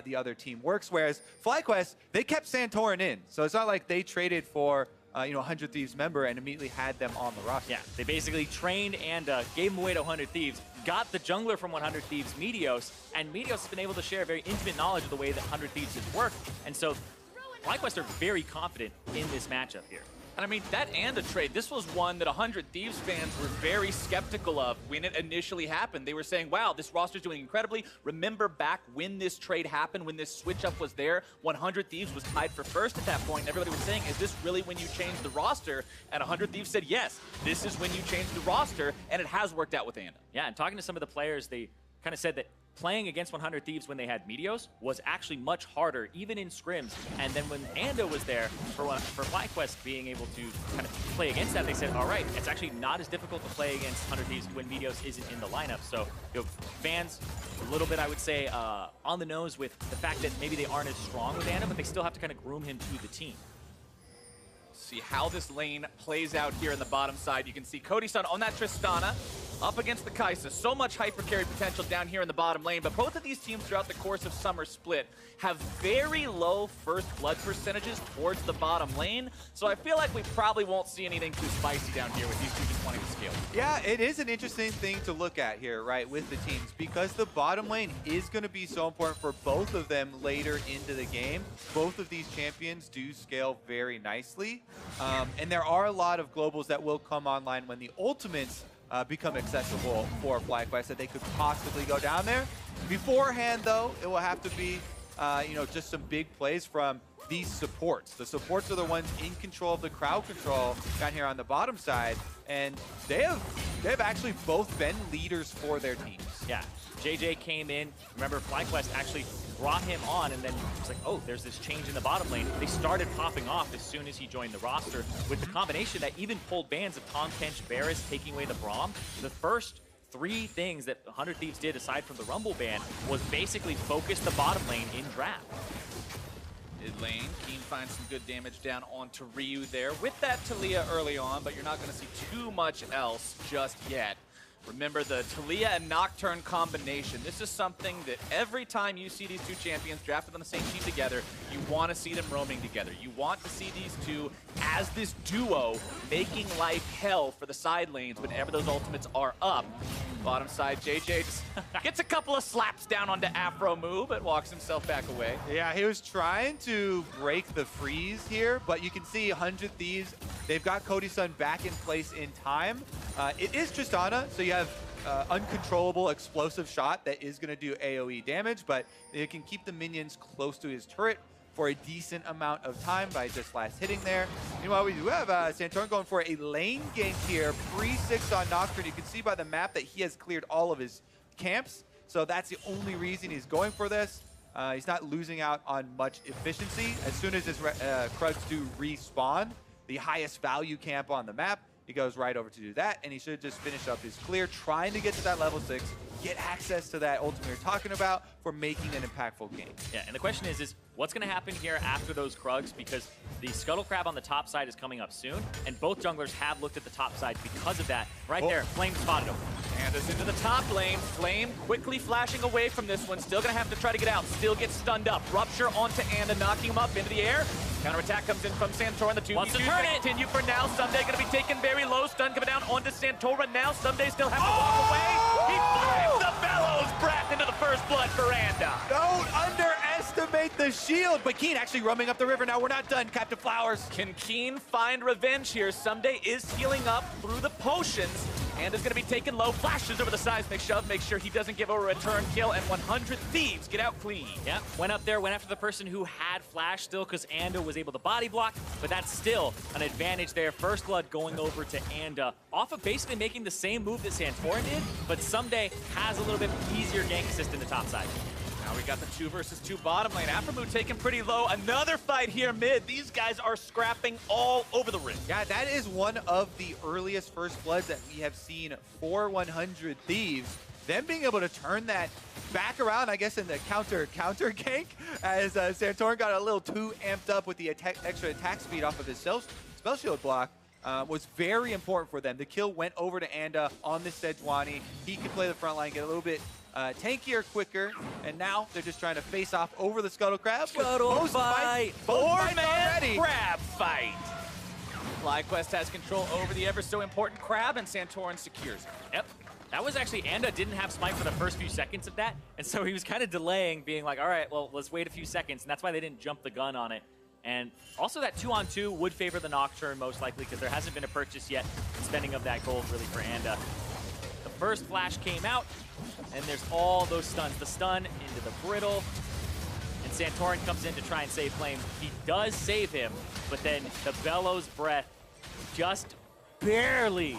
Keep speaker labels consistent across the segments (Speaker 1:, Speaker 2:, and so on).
Speaker 1: the other team works. Whereas FlyQuest, they kept Santorin in. So it's not like they traded for 100 Thieves member and immediately had them on the roster.
Speaker 2: Yeah, they basically trained and gave him away to 100 Thieves, got the jungler from 100 Thieves, Meteos, and Meteos has been able to share very intimate knowledge of the way that 100 Thieves has worked. And so FlyQuest are very confident in this matchup here.
Speaker 3: And I mean, that and a trade, this was one that 100 Thieves fans were very skeptical of when it initially happened. They were saying, wow, this roster's doing incredibly. Remember back when this trade happened, when this switch up was there, 100 Thieves was tied for first at that point. And everybody was saying, is this really when you change the roster? And 100 Thieves said, yes, this is when you change the roster, and it has worked out with Anda.
Speaker 2: Yeah, and talking to some of the players, they kind of said that playing against 100 Thieves when they had Meteos was actually much harder, even in scrims. And then when Anda was there, for FlyQuest being able to kind of play against that, they said, all right, it's actually not as difficult to play against 100 Thieves when Meteos isn't in the lineup. So fans, a little bit, I would say, on the nose with the fact that maybe they aren't as strong with Anda, but they still have to kind of groom him to the team.
Speaker 3: See how this lane plays out here in the bottom side. You can see Cody-san on that Tristana up against the Kai'Sa. So much hyper carry potential down here in the bottom lane, but both of these teams throughout the course of Summer Split have very low first blood percentages towards the bottom lane, so I feel like we probably won't see anything too spicy down here with these two just wanting to scale.
Speaker 1: Yeah, it is an interesting thing to look at here, right, with the teams, because the bottom lane is going to be so important for both of them later into the game. Both of these champions do scale very nicely, and there are a lot of globals that will come online when the ultimates become accessible for FlyQuest, that they could possibly go down there. Beforehand, though, it will have to be, just some big plays from these supports. The supports are the ones in control of the crowd control down here on the bottom side, and they have actually both been leaders for their teams.
Speaker 2: Yeah, JJ came in. Remember, FlyQuest actually brought him on, and then it's like, oh, there's this change in the bottom lane. They started popping off as soon as he joined the roster with the combination that even pulled bans of Tahm Kench, Varus taking away the Braum. The first 3 things that 100 Thieves did aside from the Rumble ban was basically focus the bottom lane in draft.
Speaker 3: Mid lane, Keen finds some good damage down onto Ryu there with that Talia early on, but you're not going to see too much else just yet. Remember the Talia and Nocturne combination. This is something that every time you see these two champions drafted on the same team together, you want to see them roaming together. You want to see these two as this duo making life hell for the side lanes whenever those ultimates are up. Bottom side, JJ just gets a couple of slaps down onto Afro move, but walks himself back away.
Speaker 1: Yeah, he was trying to break the freeze here, but you can see 100 Thieves, they've got Cody-san back in place in time. It is Tristana, so you have uncontrollable explosive shot that is going to do AoE damage, but it can keep the minions close to his turret for a decent amount of time by just last hitting there. Meanwhile, we do have Santorin going for a lane gank here, pre-6 on Nocturne. You can see by the map that he has cleared all of his camps, so that's the only reason he's going for this. He's not losing out on much efficiency. As soon as his Krugs do respawn, the highest value camp on the map, he goes right over to do that, and he should just finish up his clear, trying to get to that level 6, get access to that ultimate you're talking about for making an impactful game.
Speaker 2: Yeah, and the question is what's going to happen here after those Krugs? Because the Scuttle Crab on the top side is coming up soon, and both junglers have looked at the top side because of that. Right there, Flame spotted him.
Speaker 3: Anda's into the top lane. Flame quickly flashing away from this one. Still going to have to try to get out. Still gets stunned up. Rupture onto Anda, knocking him up into the air. Counterattack comes in from Santorin. The 2v2 continue for now. Someday going to be taken very low. Stun coming down onto Santorin now. Someday still have to walk away. He finds the bellows breath into the first blood for Anda.
Speaker 1: Don't underestimate the shield, but Keen actually roaming up the river now. We're not done, Captain Flowers.
Speaker 3: Can Keen find revenge here? Someday is healing up through the potions. Anda's gonna be taken low, flashes over the seismic shove, make sure he doesn't give a return kill, and 100 Thieves get out clean.
Speaker 2: Yeah, went up there, went after the person who had flash still, because Anda was able to body block, but that's still an advantage there. First blood going over to Anda, off of basically making the same move that Santorin did, but Someday has a little bit easier gank assist in the top side.
Speaker 3: Now we got the 2 versus 2 bottom lane. Afreeca taken pretty low. Another fight here mid. These guys are scrapping all over the ring.
Speaker 1: Yeah, that is one of the earliest first bloods that we have seen for 100 Thieves. Them being able to turn that back around, I guess, in the counter gank, as Santorin got a little too amped up with the extra attack speed off of his spell shield block. Was very important for them. The kill went over to Anda on the Sejuani. He could play the front line, get a little bit tankier, quicker, and now they're just trying to face off over the Scuttle Crab.
Speaker 2: Scuttle fight!
Speaker 3: Four-man crab fight! FlyQuest has control over the ever so important crab, and Santorin secures it.
Speaker 2: Yep. That was actually, Anda didn't have smite for the first few seconds of that, and so he was kind of delaying, being like, all right, well, let's wait a few seconds, and that's why they didn't jump the gun on it. And also that 2-on-2 would favor the Nocturne most likely, because there hasn't been a purchase yet. Spending of that gold really for Anda. The first flash came out, and there's all those stuns. The stun into the brittle, and Santorin comes in to try and save Flame. He does save him, but then the Bellows Breath just barely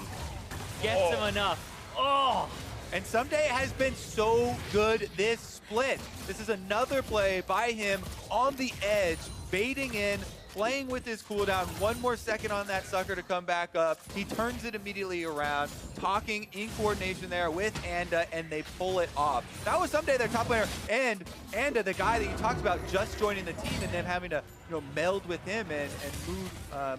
Speaker 2: gets him enough. Oh!
Speaker 1: And Someday has been so good this split. This is another play by him on the edge, baiting in, playing with his cooldown. One more second on that sucker to come back up. He turns it immediately around, talking in coordination there with Anda, and they pull it off. That was Someday, their top player, and Anda, the guy that you talked about just joining the team and then having to meld with him and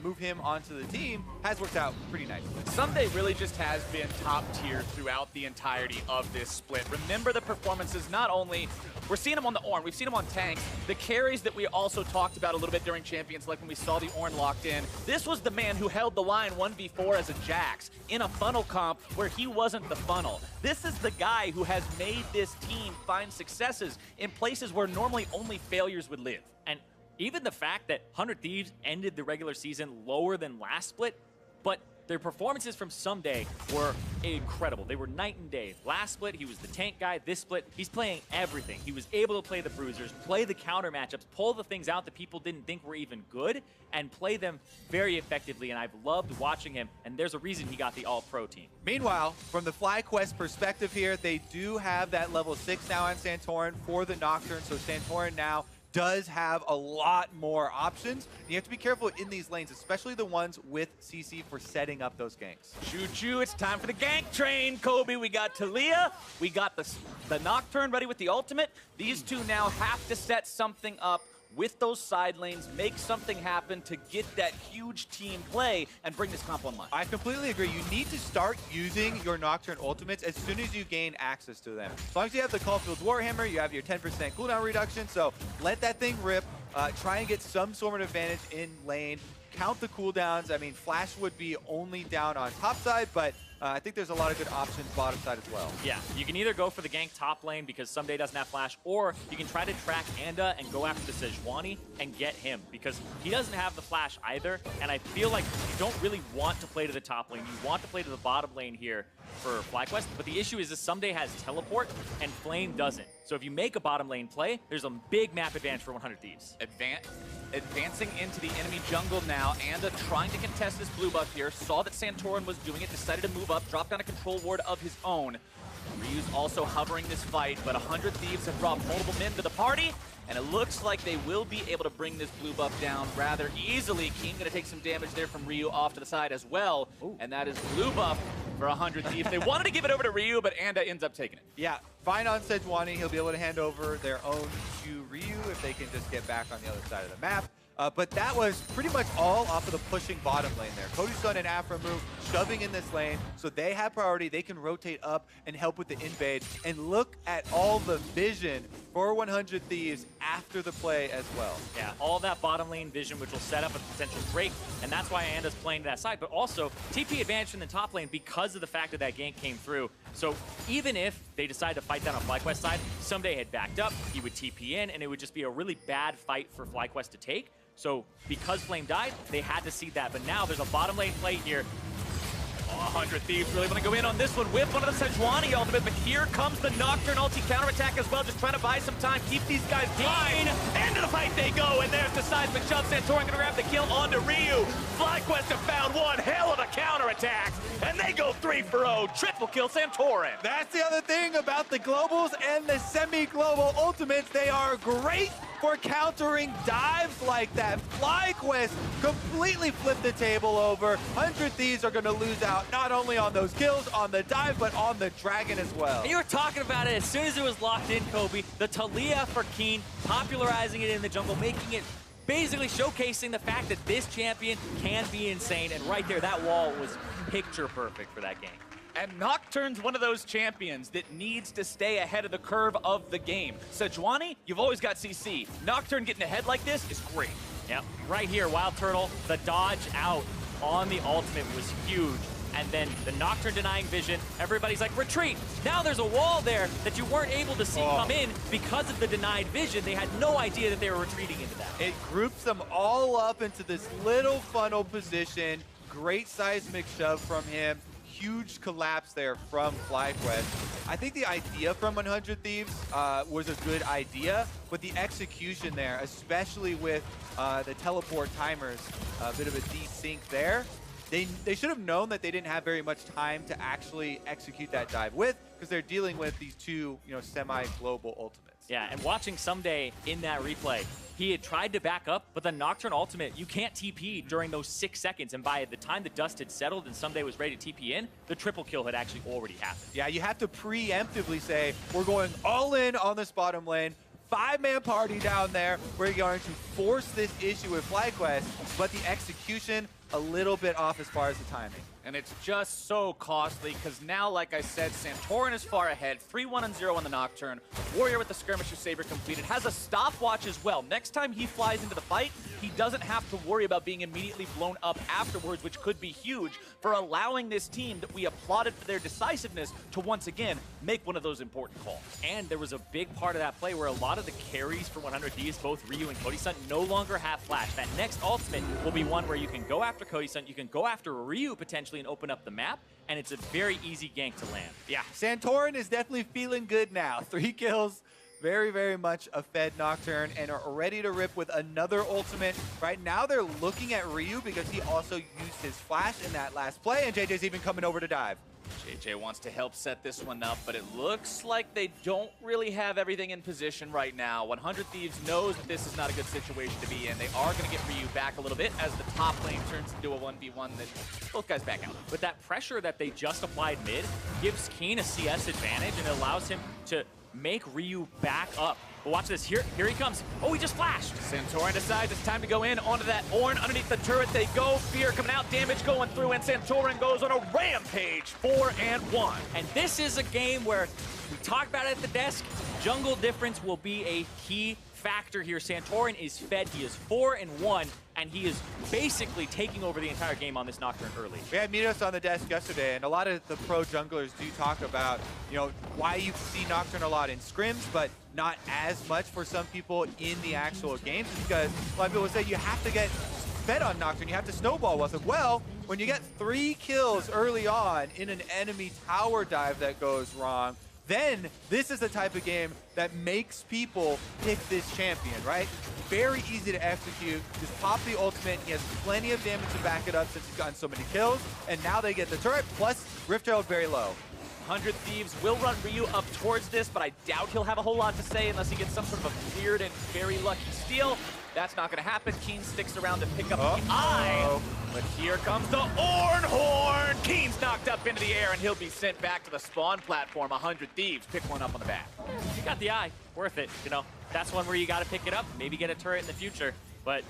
Speaker 1: move him onto the team, has worked out pretty nicely.
Speaker 3: Someday really just has been top tier throughout the entirety of this split. Remember the performances, not only, we're seeing him on the Ornn, we've seen him on tanks, the carries that we also talked about a little bit during Champions, like when we saw the Ornn locked in. This was the man who held the line 1v4 as a Jax in a funnel comp where he wasn't the funnel. This is the guy who has made this team find successes in places where normally only failures would live.
Speaker 2: And even the fact that 100 Thieves ended the regular season lower than last split, but their performances from Someday were incredible. They were night and day. Last split, he was the tank guy. This split, he's playing everything. He was able to play the bruisers, play the counter matchups, pull the things out that people didn't think were even good, and play them very effectively, and I've loved watching him, and there's a reason he got the All-Pro team.
Speaker 1: Meanwhile, from the FlyQuest perspective here, they do have that level 6 now on Santorin for the Nocturne, so Santorin now does have a lot more options. You have to be careful in these lanes, especially the ones with CC for setting up those ganks.
Speaker 3: Choo-choo, it's time for the gank train, Kobe. We got Talia, we got the Nocturne ready with the ultimate. These two now have to set something up with those side lanes, make something happen to get that huge team play and bring this comp online.
Speaker 1: I completely agree. You need to start using your Nocturne ultimates as soon as you gain access to them. As long as you have the Caulfield Warhammer, you have your 10% cooldown reduction, so let that thing rip. Try and get some sort of advantage in lane. Count the cooldowns. I mean, Flash would be only down on top side, but I think there's a lot of good options bottom side as well.
Speaker 2: Yeah, you can either go for the gank top lane because Someday doesn't have Flash, or you can try to track Anda and go after the Sejuani and get him because he doesn't have the Flash either, and I feel like you don't really want to play to the top lane. You want to play to the bottom lane here for FlyQuest, but the issue is that Someday has teleport and Flame doesn't. So if you make a bottom lane play, there's a big map advantage for 100 Thieves.
Speaker 3: Advancing into the enemy jungle now, Anda trying to contest this blue buff here, saw that Santorin was doing it, decided to move up, drop down a control ward of his own. Ryu's also hovering this fight, but 100 Thieves have brought multiple men to the party, and it looks like they will be able to bring this blue buff down rather easily. Keen gonna take some damage there from Ryu off to the side as well, and that is blue buff for 100 Thieves. They wanted to give it over to Ryu, but Anda ends up taking it.
Speaker 1: Yeah, fine on Sejuani. He'll be able to hand over their own to Ryu if they can just get back on the other side of the map. But that was pretty much all off of the pushing bottom lane there. Codysun and Afra move, shoving in this lane, so they have priority. They can rotate up and help with the invade. And look at all the vision for 100 Thieves after the play as well.
Speaker 2: Yeah, all that bottom lane vision, which will set up a potential break, and that's why Anda's playing to that side. But also, TP advantage from the top lane because of the fact that that gank came through. So even if they decide to fight that on FlyQuest side, Someday had backed up, he would TP in, and it would just be a really bad fight for FlyQuest to take. So because Flame died, they had to see that. But now there's a bottom lane play here.
Speaker 3: 100 Thieves really want to go in on this one. Whip one of the Sejuani ultimate, but here comes the Nocturne ulti counterattack as well, just trying to buy some time, keep these guys blind. Into the fight they go, and there's the seismic shove. Santorin gonna grab the kill onto Ryu. FlyQuest have found one hell of a counterattack, and they go 3-for-0. Triple kill Santorin.
Speaker 1: That's the other thing about the globals and the semi-global ultimates. They are great for countering dives like that. FlyQuest completely flipped the table over. 100 Thieves are going to lose out not only on those kills, on the dive, but on the dragon as well.
Speaker 2: And you were talking about it as soon as it was locked in, Kobe. The Talia for Keen, popularizing it in the jungle, making it basically showcasing the fact that this champion can be insane. And right there, that wall was picture perfect for that game.
Speaker 3: And Nocturne's one of those champions that needs to stay ahead of the curve of the game. Sejuani, you've always got CC. Nocturne getting ahead like this is great.
Speaker 2: Yep, right here, Wild Turtle, the dodge out on the ultimate was huge. And then the Nocturne denying vision, everybody's like, retreat! Now there's a wall there that you weren't able to see come in because of the denied vision. They had no idea that they were retreating into that.
Speaker 1: It groups them all up into this little funnel position. Great seismic shove from him. Huge collapse there from FlyQuest. I think the idea from 100 Thieves was a good idea, but the execution there, especially with the teleport timers, a bit of a desync there. They should have known that they didn't have very much time to actually execute that dive with, because they're dealing with these two, semi-global ultimates.
Speaker 2: Yeah, and watching Someday in that replay, he had tried to back up, but the Nocturne ultimate, you can't TP during those 6 seconds. And by the time the dust had settled and Someday was ready to TP in, the triple kill had actually already happened.
Speaker 1: Yeah, you have to preemptively say, we're going all in on this bottom lane. 5-man party down there. We're going to force this issue with FlyQuest, but the execution a little bit off as far as the timing.
Speaker 3: And it's just so costly because now, like I said, Santorin is far ahead. 3-1-0 on the Nocturne. Warrior with the Skirmisher Saber completed. Has a stopwatch as well. Next time he flies into the fight, he doesn't have to worry about being immediately blown up afterwards, which could be huge for allowing this team that we applauded for their decisiveness to once again make one of those important calls.
Speaker 2: And there was a big part of that play where a lot of the carries for 100 Thieves, both Ryu and Cody-san, no longer have flash. That next ultimate will be one where you can go after Cody-san, you can go after Ryu potentially and open up the map, and it's a very easy gank to land.
Speaker 1: Yeah, Santorin is definitely feeling good now. 3 kills, very, very much a fed Nocturne, and are ready to rip with another ultimate. Right now they're looking at Ryu because he also used his flash in that last play, and JJ's even coming over to dive.
Speaker 3: JJ wants to help set this one up, but it looks like they don't really have everything in position right now. 100 Thieves knows that this is not a good situation to be in. They are going to get Ryu back a little bit as the top lane turns into a 1v1 that both guys back out.
Speaker 2: But that pressure that they just applied mid gives Keen a CS advantage and allows him to make Ryu back up. But watch this, here he comes. Oh, he just flashed.
Speaker 3: Santorin decides it's time to go in onto that Ornn. Underneath the turret they go. Fear coming out, damage going through, and Santorin goes on a rampage, 4-1.
Speaker 2: And this is a game where we talked about it at the desk. Jungle difference will be a key factor here. Santorin is fed, he is 4-1, and he is basically taking over the entire game on this Nocturne early.
Speaker 1: We had Mitos on the desk yesterday, and a lot of the pro junglers do talk about, why you see Nocturne a lot in scrims, but not as much for some people in the actual games, because a lot of people say you have to get fed on Nocturne, you have to snowball with it. Well, when you get 3 kills early on in an enemy tower dive that goes wrong, then this is the type of game that makes people pick this champion, right? Very easy to execute. Just pop the ultimate. He has plenty of damage to back it up since he's gotten so many kills. And now they get the turret, plus Rift Herald very low.
Speaker 3: 100 Thieves will run Ryu up towards this, but I doubt he'll have a whole lot to say unless he gets some sort of a weird and very lucky steal. That's not going to happen. Keen sticks around to pick up the eye. But here comes the Ornn Horn. Keen's knocked up into the air, and he'll be sent back to the spawn platform. 100 Thieves pick one up on the back.
Speaker 2: You got the eye. Worth it. That's one where you got to pick it up. Maybe get a turret in the future. But,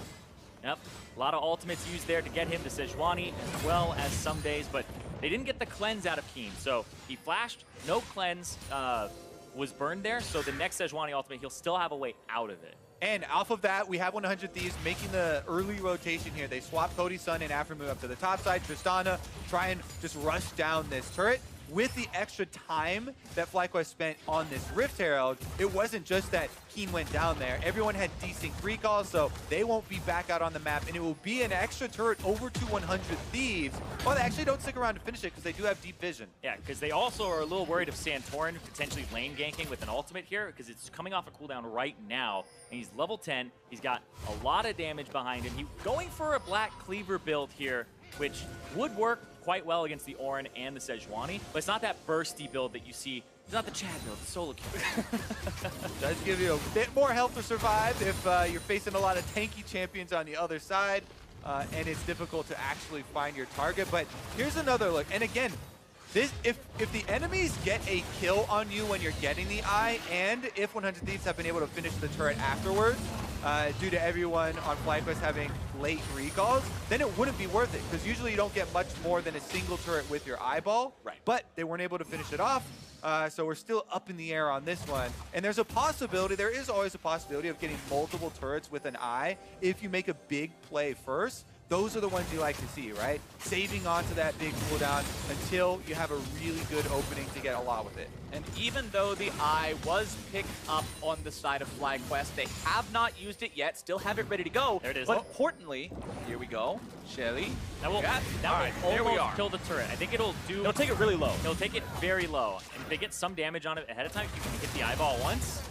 Speaker 2: yep, a lot of ultimates used there to get him to Sejuani as well as some days. But they didn't get the cleanse out of Keen. So he flashed. No cleanse was burned there. So the next Sejuani ultimate, he'll still have a way out of it.
Speaker 1: And off of that, we have 100 Thieves making the early rotation here. They swap Cody-san and Afreeca up to the top side. Tristana try and just rush down this turret. With the extra time that FlyQuest spent on this Rift Herald, it wasn't just that Keen went down there. Everyone had desync recalls, so they won't be back out on the map, and it will be an extra turret over to 100 Thieves. Well, they actually don't stick around to finish it because they do have deep vision.
Speaker 2: Yeah, because they also are a little worried of Santorin potentially lane ganking with an ultimate here, because it's coming off a cooldown right now, and he's level 10. He's got a lot of damage behind him. He's going for a Black Cleaver build here, which would work quite well against the Ornn and the Sejuani, but it's not that bursty build that you see. It's not the Chad build, the solo kill.
Speaker 1: Does give you a bit more health to survive if you're facing a lot of tanky champions on the other side, and it's difficult to actually find your target. But here's another look, and again, if the enemies get a kill on you when you're getting the eye, and if 100 Thieves have been able to finish the turret afterwards, due to everyone on FlyQuest having late recalls, then it wouldn't be worth it, because usually you don't get much more than a single turret with your eyeball.
Speaker 3: Right.
Speaker 1: But they weren't able to finish it off, so we're still up in the air on this one. And there's a possibility, there is always a possibility of getting multiple turrets with an eye if you make a big play first. Those are the ones you like to see, right? Saving onto that big cooldown until you have a really good opening to get a lot with it.
Speaker 3: And even though the eye was picked up on the side of FlyQuest, they have not used it yet, still have it ready to go.
Speaker 2: There it is.
Speaker 3: But importantly, here we go. Shelly.
Speaker 2: That will,
Speaker 3: there we are.
Speaker 2: kill the turret. I think it'll take it really low. It'll take it very low. And if they get some damage on it ahead of time, you can hit the eyeball once.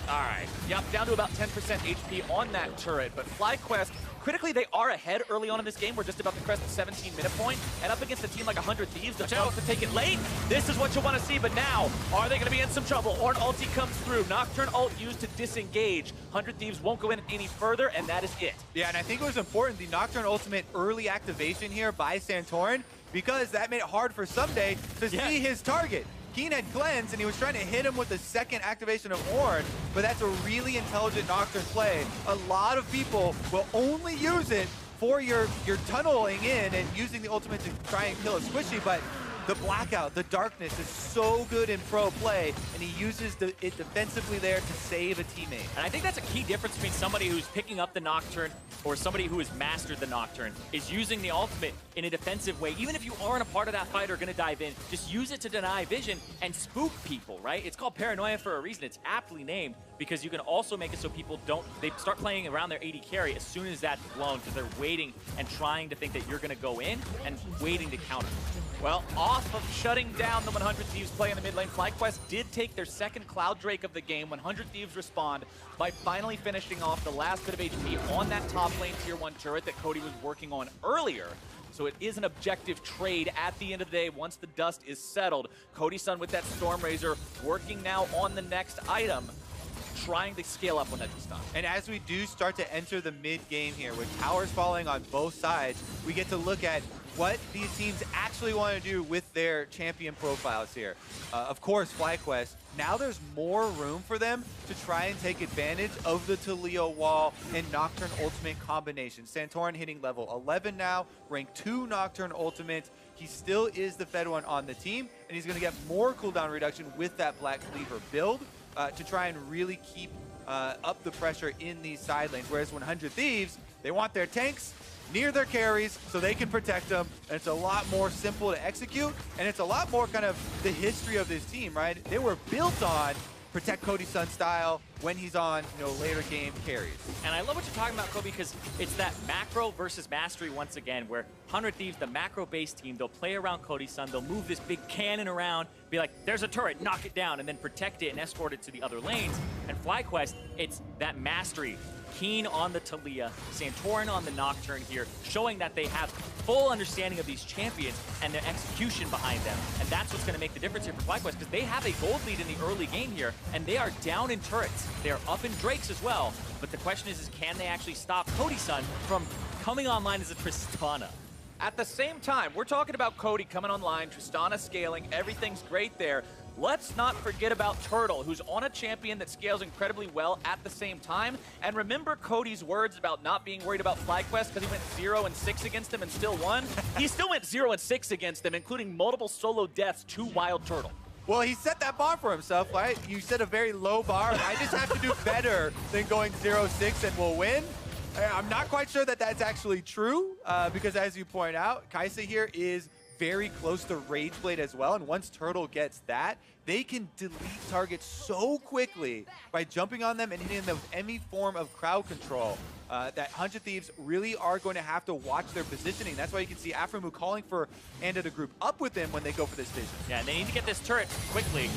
Speaker 3: All right. Yep, down to about 10% HP on that turret. But FlyQuest, critically, they are ahead early on in this game. We're just about to crest the 17-minute point. And up against a team like 100 Thieves, the chance to take it late. This is what you want to see. But now, are they going to be in some trouble? Ornn ulti comes through. Nocturne ult used to disengage. 100 Thieves won't go in any further, and that is it.
Speaker 1: Yeah, and I think it was important, the Nocturne ultimate early activation here by Santorin, because that made it hard for Someday to see his target. Keen had cleansed, and he was trying to hit him with the second activation of Ornn, but that's a really intelligent Nocturne play. A lot of people will only use it for your tunneling in and using the ultimate to try and kill a squishy, but the blackout, the darkness is so good in pro play, and he uses it defensively there to save a teammate.
Speaker 2: And I think that's a key difference between somebody who's picking up the Nocturne or somebody who has mastered the Nocturne, is using the ultimate in a defensive way. Even if you aren't a part of that fight or going to dive in, just use it to deny vision and spook people, right? It's called paranoia for a reason. It's aptly named because you can also make it so people they start playing around their AD carry as soon as that's blown, because they're waiting and trying to think that you're going to go in and waiting to counter.
Speaker 3: Well, off of shutting down the 100 Thieves play in the mid lane, FlyQuest did take their second Cloud Drake of the game. 100 Thieves respond by finally finishing off the last bit of HP on that top lane tier 1 turret that Cody was working on earlier. So it is an objective trade at the end of the day once the dust is settled. Cody-san with that Stormrazor working now on the next item, trying to scale up when that's done.
Speaker 1: And as we do start to enter the mid game here, with towers falling on both sides, we get to look at what these teams actually want to do with their champion profiles here. Of course, FlyQuest, now there's more room for them to try and take advantage of the Taliyah wall and Nocturne ultimate combination. Santorin hitting level 11 now, rank 2 Nocturne ultimate. He still is the fed one on the team, and he's going to get more cooldown reduction with that Black Cleaver build to try and really keep up the pressure in these side lanes. Whereas 100 Thieves, they want their tanks near their carries so they can protect them, and it's a lot more simple to execute, and it's a lot more kind of the history of this team, right? They were built on protect Cody-san style when he's on, later game carries.
Speaker 2: And I love what you're talking about, Kobe, because it's that macro versus mastery once again, where 100 Thieves, the macro-based team, they'll play around Cody-san, they'll move this big cannon around, be like, there's a turret, knock it down, and then protect it and escort it to the other lanes. And FlyQuest, it's that mastery. Keen on the Taliyah, Santorin on the Nocturne here, showing that they have full understanding of these champions and their execution behind them. And that's what's going to make the difference here for FlyQuest, because they have a gold lead in the early game here, and they are down in turrets. They are up in Drakes as well. But the question is can they actually stop Cody-san from coming online as a Tristana?
Speaker 3: At the same time, we're talking about Cody coming online, Tristana scaling, everything's great there. Let's not forget about Turtle, who's on a champion that scales incredibly well at the same time. And remember Cody's words about not being worried about FlyQuest because he went 0-6 against them and still won? He still went 0-6 against them, including multiple solo deaths to Wild Turtle.
Speaker 1: Well, he set that bar for himself, right? You set a very low bar. I just have to do better than going 0-6 and we'll win. I'm not quite sure that that's actually true because, as you point out, Kaisa here is very close to Rageblade as well, and once Turtle gets that, they can delete targets so quickly by jumping on them and hitting them with any form of crowd control that 100 Thieves really are going to have to watch their positioning. That's why you can see Afreeca calling for Anda to group up with them when they go for this vision.
Speaker 2: Yeah, and they need to get this turret quickly.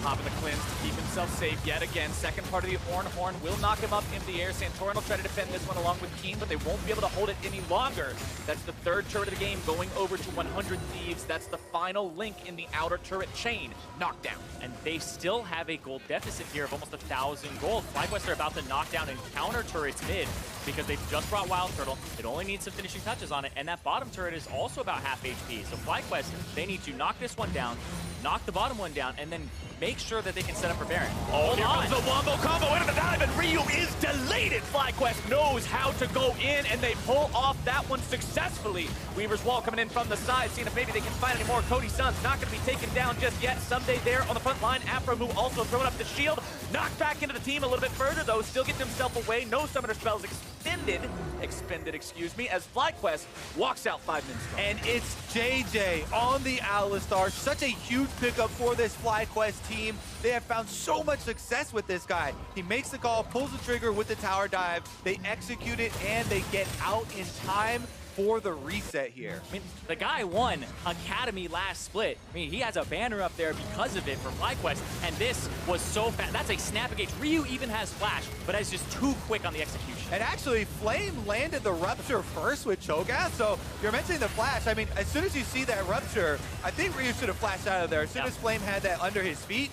Speaker 3: Popping the cleanse to keep himself safe yet again. Second part of the Ornn Horn will knock him up in the air. Santorin will try to defend this one along with Keen, but they won't be able to hold it any longer. That's the third turret of the game going over to 100 Thieves. That's the final link in the outer turret chain. Knockdown.
Speaker 2: And they still have a gold deficit here of almost 1,000 gold. FlyQuest are about to knock down and counter turrets mid because they've just brought Wild Turtle. It only needs some finishing touches on it, and that bottom turret is also about half HP. So FlyQuest, they need to knock this one down, knock the bottom one down, and then make sure that they can set up for Baron. Baron.
Speaker 3: Oh, here comes a wombo combo into the dive, and Ryu is deleted. FlyQuest knows how to go in, and they pull off that one successfully. Weaver's Wall coming in from the side, seeing if maybe they can find any more. Cody Sun's not going to be taken down just yet. Someday there on the front line. Afro, who also throwing up the shield. Knocked back into the team a little bit further, though. Still gets himself away. No summoner spells expended, excuse me, as FlyQuest walks out 5 minutes strong.
Speaker 1: And it's JJ on the Alistar. Such a huge pickup for this FlyQuest team. They have found so much success with this guy. He makes the call, pulls the trigger with the tower dive. They execute it, and they get out in time for the reset here.
Speaker 2: I mean, the guy won Academy last split. I mean, he has a banner up there because of it for FlyQuest, and this was so fast. That's a snap engage. Ryu even has flash, but is just too quick on the execution.
Speaker 1: And actually, Flame landed the Rupture first with Cho'Gath, so you're mentioning the flash. I mean, as soon as you see that Rupture, I think Ryu should have flashed out of there. As soon as Flame had that under his feet,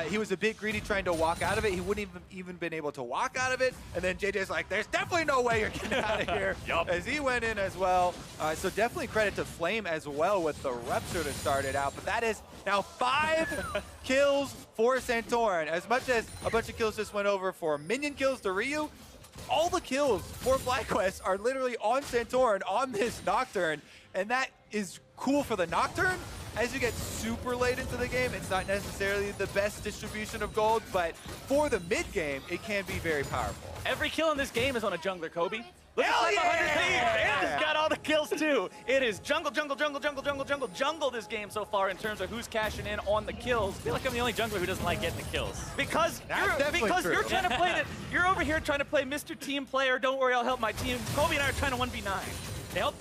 Speaker 1: he was a bit greedy trying to walk out of it. He wouldn't even been able to walk out of it. And then JJ's like, there's definitely no way you're getting out of here. As he went in as well. So definitely credit to Flame as well with the Rupture to start it out. But that is now 5 kills for Santorin. As much as a bunch of kills just went over for minion kills to Ryu, all the kills for FlyQuest are literally on Santorin on this Nocturne. And that is cool for the Nocturne. As you get super late into the game, it's not necessarily the best distribution of gold, but for the mid game, it can be very powerful.
Speaker 3: Every kill in this game is on a jungler, Kobe. Look
Speaker 1: Hell
Speaker 3: at 100
Speaker 1: yeah!
Speaker 3: Thieves. And it's got all the kills too. It is jungle this game so far in terms of who's cashing in on the kills.
Speaker 2: I feel like I'm the only jungler who doesn't like getting the kills.
Speaker 3: Because you're trying to play you're over here trying to play Mr. Team Player. Don't worry, I'll help my team. Kobe and I are trying to 1v9.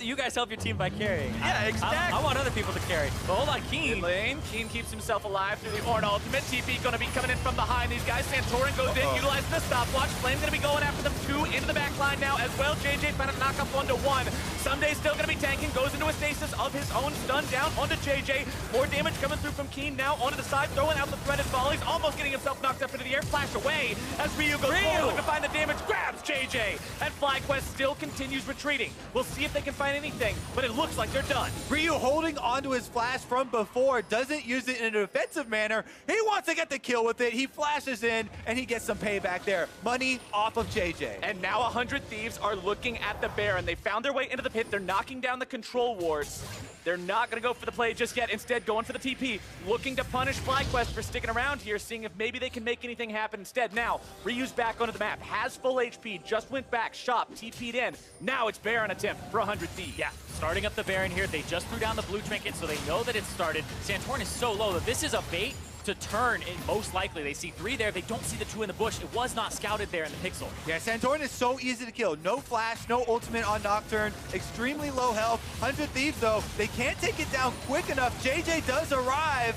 Speaker 2: You guys help your team by carrying.
Speaker 3: Yeah, exactly.
Speaker 2: I want other people to carry. But hold on, Keen.
Speaker 3: In lane, Keen keeps himself alive through the Ornn ultimate. TP gonna be coming in from behind these guys. Santorin goes in, utilizing the stopwatch. Flame gonna be going after them 2 into the back line now as well. JJ trying to knock up 1-1. Someday still gonna be tanking, goes into a stasis of his own, stun down onto JJ. More damage coming through from Keen now onto the side, throwing out the threaded volleys, almost getting himself knocked up into the air. Flash away as Ryu goes forward, looking to find the damage, grabs JJ. And FlyQuest still continues retreating. We'll see if they can find anything, but it looks like they're done.
Speaker 1: Ryu holding onto his flash from before, doesn't use it in a defensive manner. He wants to get the kill with it. He flashes in, and he gets some payback there. Money off of JJ.
Speaker 3: And now 100 Thieves are looking at the Baron. They found their way into the pit. They're knocking down the control wards. They're not going to go for the play just yet. Instead, going for the TP. Looking to punish FlyQuest for sticking around here, seeing if maybe they can make anything happen instead. Now, Ryu's back onto the map. Has full HP. Just went back. Shop. TP'd in. Now it's Baron attempt for 100 Thieves.
Speaker 2: Yeah, starting up the Baron here. They just threw down the blue trinket, so they know that it started. Santorin is so low that this is a bait to turn, and most likely they see 3 there. They don't see the 2 in the bush. It was not scouted there in the pixel.
Speaker 1: Yeah, Santorin is so easy to kill. No flash, no ultimate on Nocturne. Extremely low health. 100 Thieves, though, they can't take it down quick enough. JJ does arrive.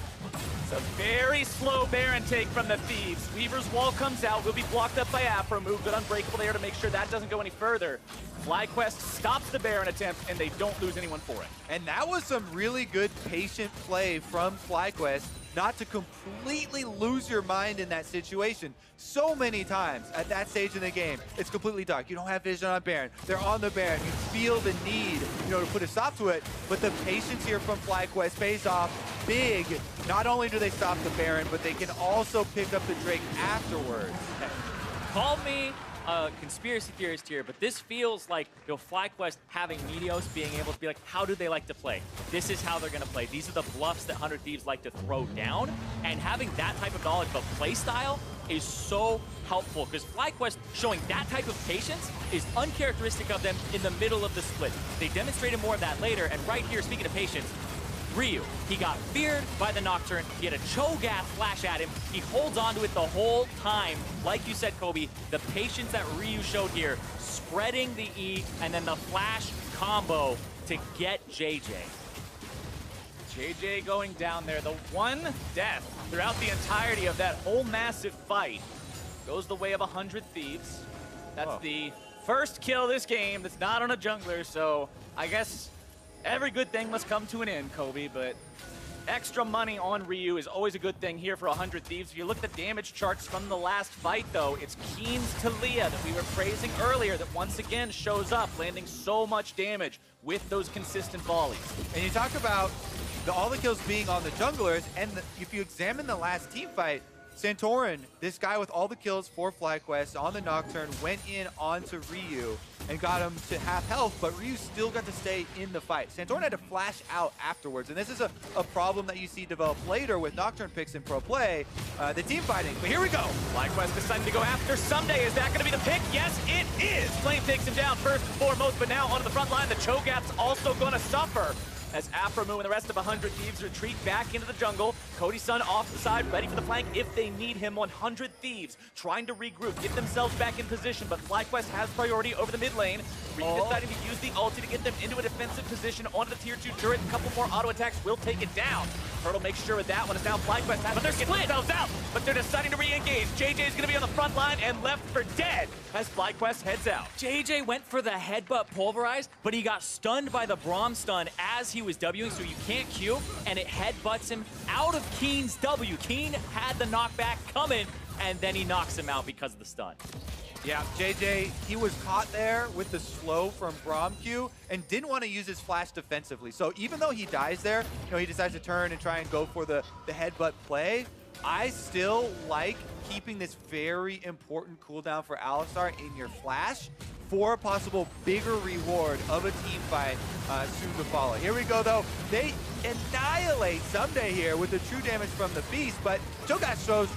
Speaker 3: It's a very slow Baron take from the Thieves. Weaver's Wall comes out, will be blocked up by Afro. Move good Unbreakable there to make sure that doesn't go any further. FlyQuest stops the Baron attempt, and they don't lose anyone for it.
Speaker 1: And that was some really good patient play from FlyQuest, not to completely lose your mind in that situation. So many times at that stage in the game, it's completely dark. You don't have vision on Baron. They're on the Baron. You feel the need, to put a stop to it. But the patience here from FlyQuest pays off big. Not only do they stop the Baron, but they can also pick up the Drake afterwards.
Speaker 2: Call me a conspiracy theorist here, but this feels like FlyQuest having Meteos being able to be like, how do they like to play? This is how they're going to play. These are the bluffs that 100 Thieves like to throw down, and having that type of knowledge of play style is so helpful, because FlyQuest showing that type of patience is uncharacteristic of them in the middle of the split. They demonstrated more of that later, and right here, speaking of patience, Ryu, he got feared by the Nocturne. He had a Cho'Gath flash at him. He holds on to it the whole time. Like you said, Kobe, the patience that Ryu showed here, spreading the E and then the flash combo to get JJ.
Speaker 3: JJ going down there. The one death throughout the entirety of that whole massive fight goes the way of 100 Thieves. That's the first kill this game that's not on a jungler, so I guess every good thing must come to an end, Kobe, but extra money on Ryu is always a good thing here for 100 Thieves. If you look at the damage charts from the last fight, though, it's Keen's Talia that we were praising earlier that once again shows up, landing so much damage with those consistent volleys.
Speaker 1: And you talk about all the kills being on the junglers, and if you examine the last team fight, Santorin, this guy with all the kills for FlyQuest on the Nocturne, went in onto Ryu and got him to half health, but Ryu still got to stay in the fight. Santorin had to flash out afterwards, and this is a problem that you see develop later with Nocturne picks in pro play, the team fighting. But here we go.
Speaker 3: FlyQuest deciding to go after Someday. Is that going to be the pick? Yes, it is. Flame takes him down first and foremost, but now onto the front line. The Cho'Gath's also going to suffer as Afreeca and the rest of 100 Thieves retreat back into the jungle. Cody Sun off the side, ready for the flank if they need him. 100 Thieves trying to regroup, get themselves back in position, but FlyQuest has priority over the mid lane. Deciding to use the ulti to get them into a defensive position onto the tier 2 turret. A couple more auto attacks will take it down. Turtle makes sure with that one is now FlyQuest has to get themselves out, but they're deciding to re-engage. JJ is going to be on the front line and left for dead as FlyQuest heads out.
Speaker 2: JJ went for the headbutt pulverize, but he got stunned by the Braum stun as he was Wing, so you can't Q, and it headbutts him out of Keen's W. Keen had the knockback coming, and then he knocks him out because of the stun.
Speaker 1: Yeah, JJ, he was caught there with the slow from Braum Q and didn't want to use his flash defensively. So even though he dies there, he decides to turn and try and go for the headbutt play. I still like keeping this very important cooldown for Alistar in your flash for a possible bigger reward of a team fight soon to follow. Here we go, though. They annihilate Someday here with the true damage from the Beast, but Cho'Gath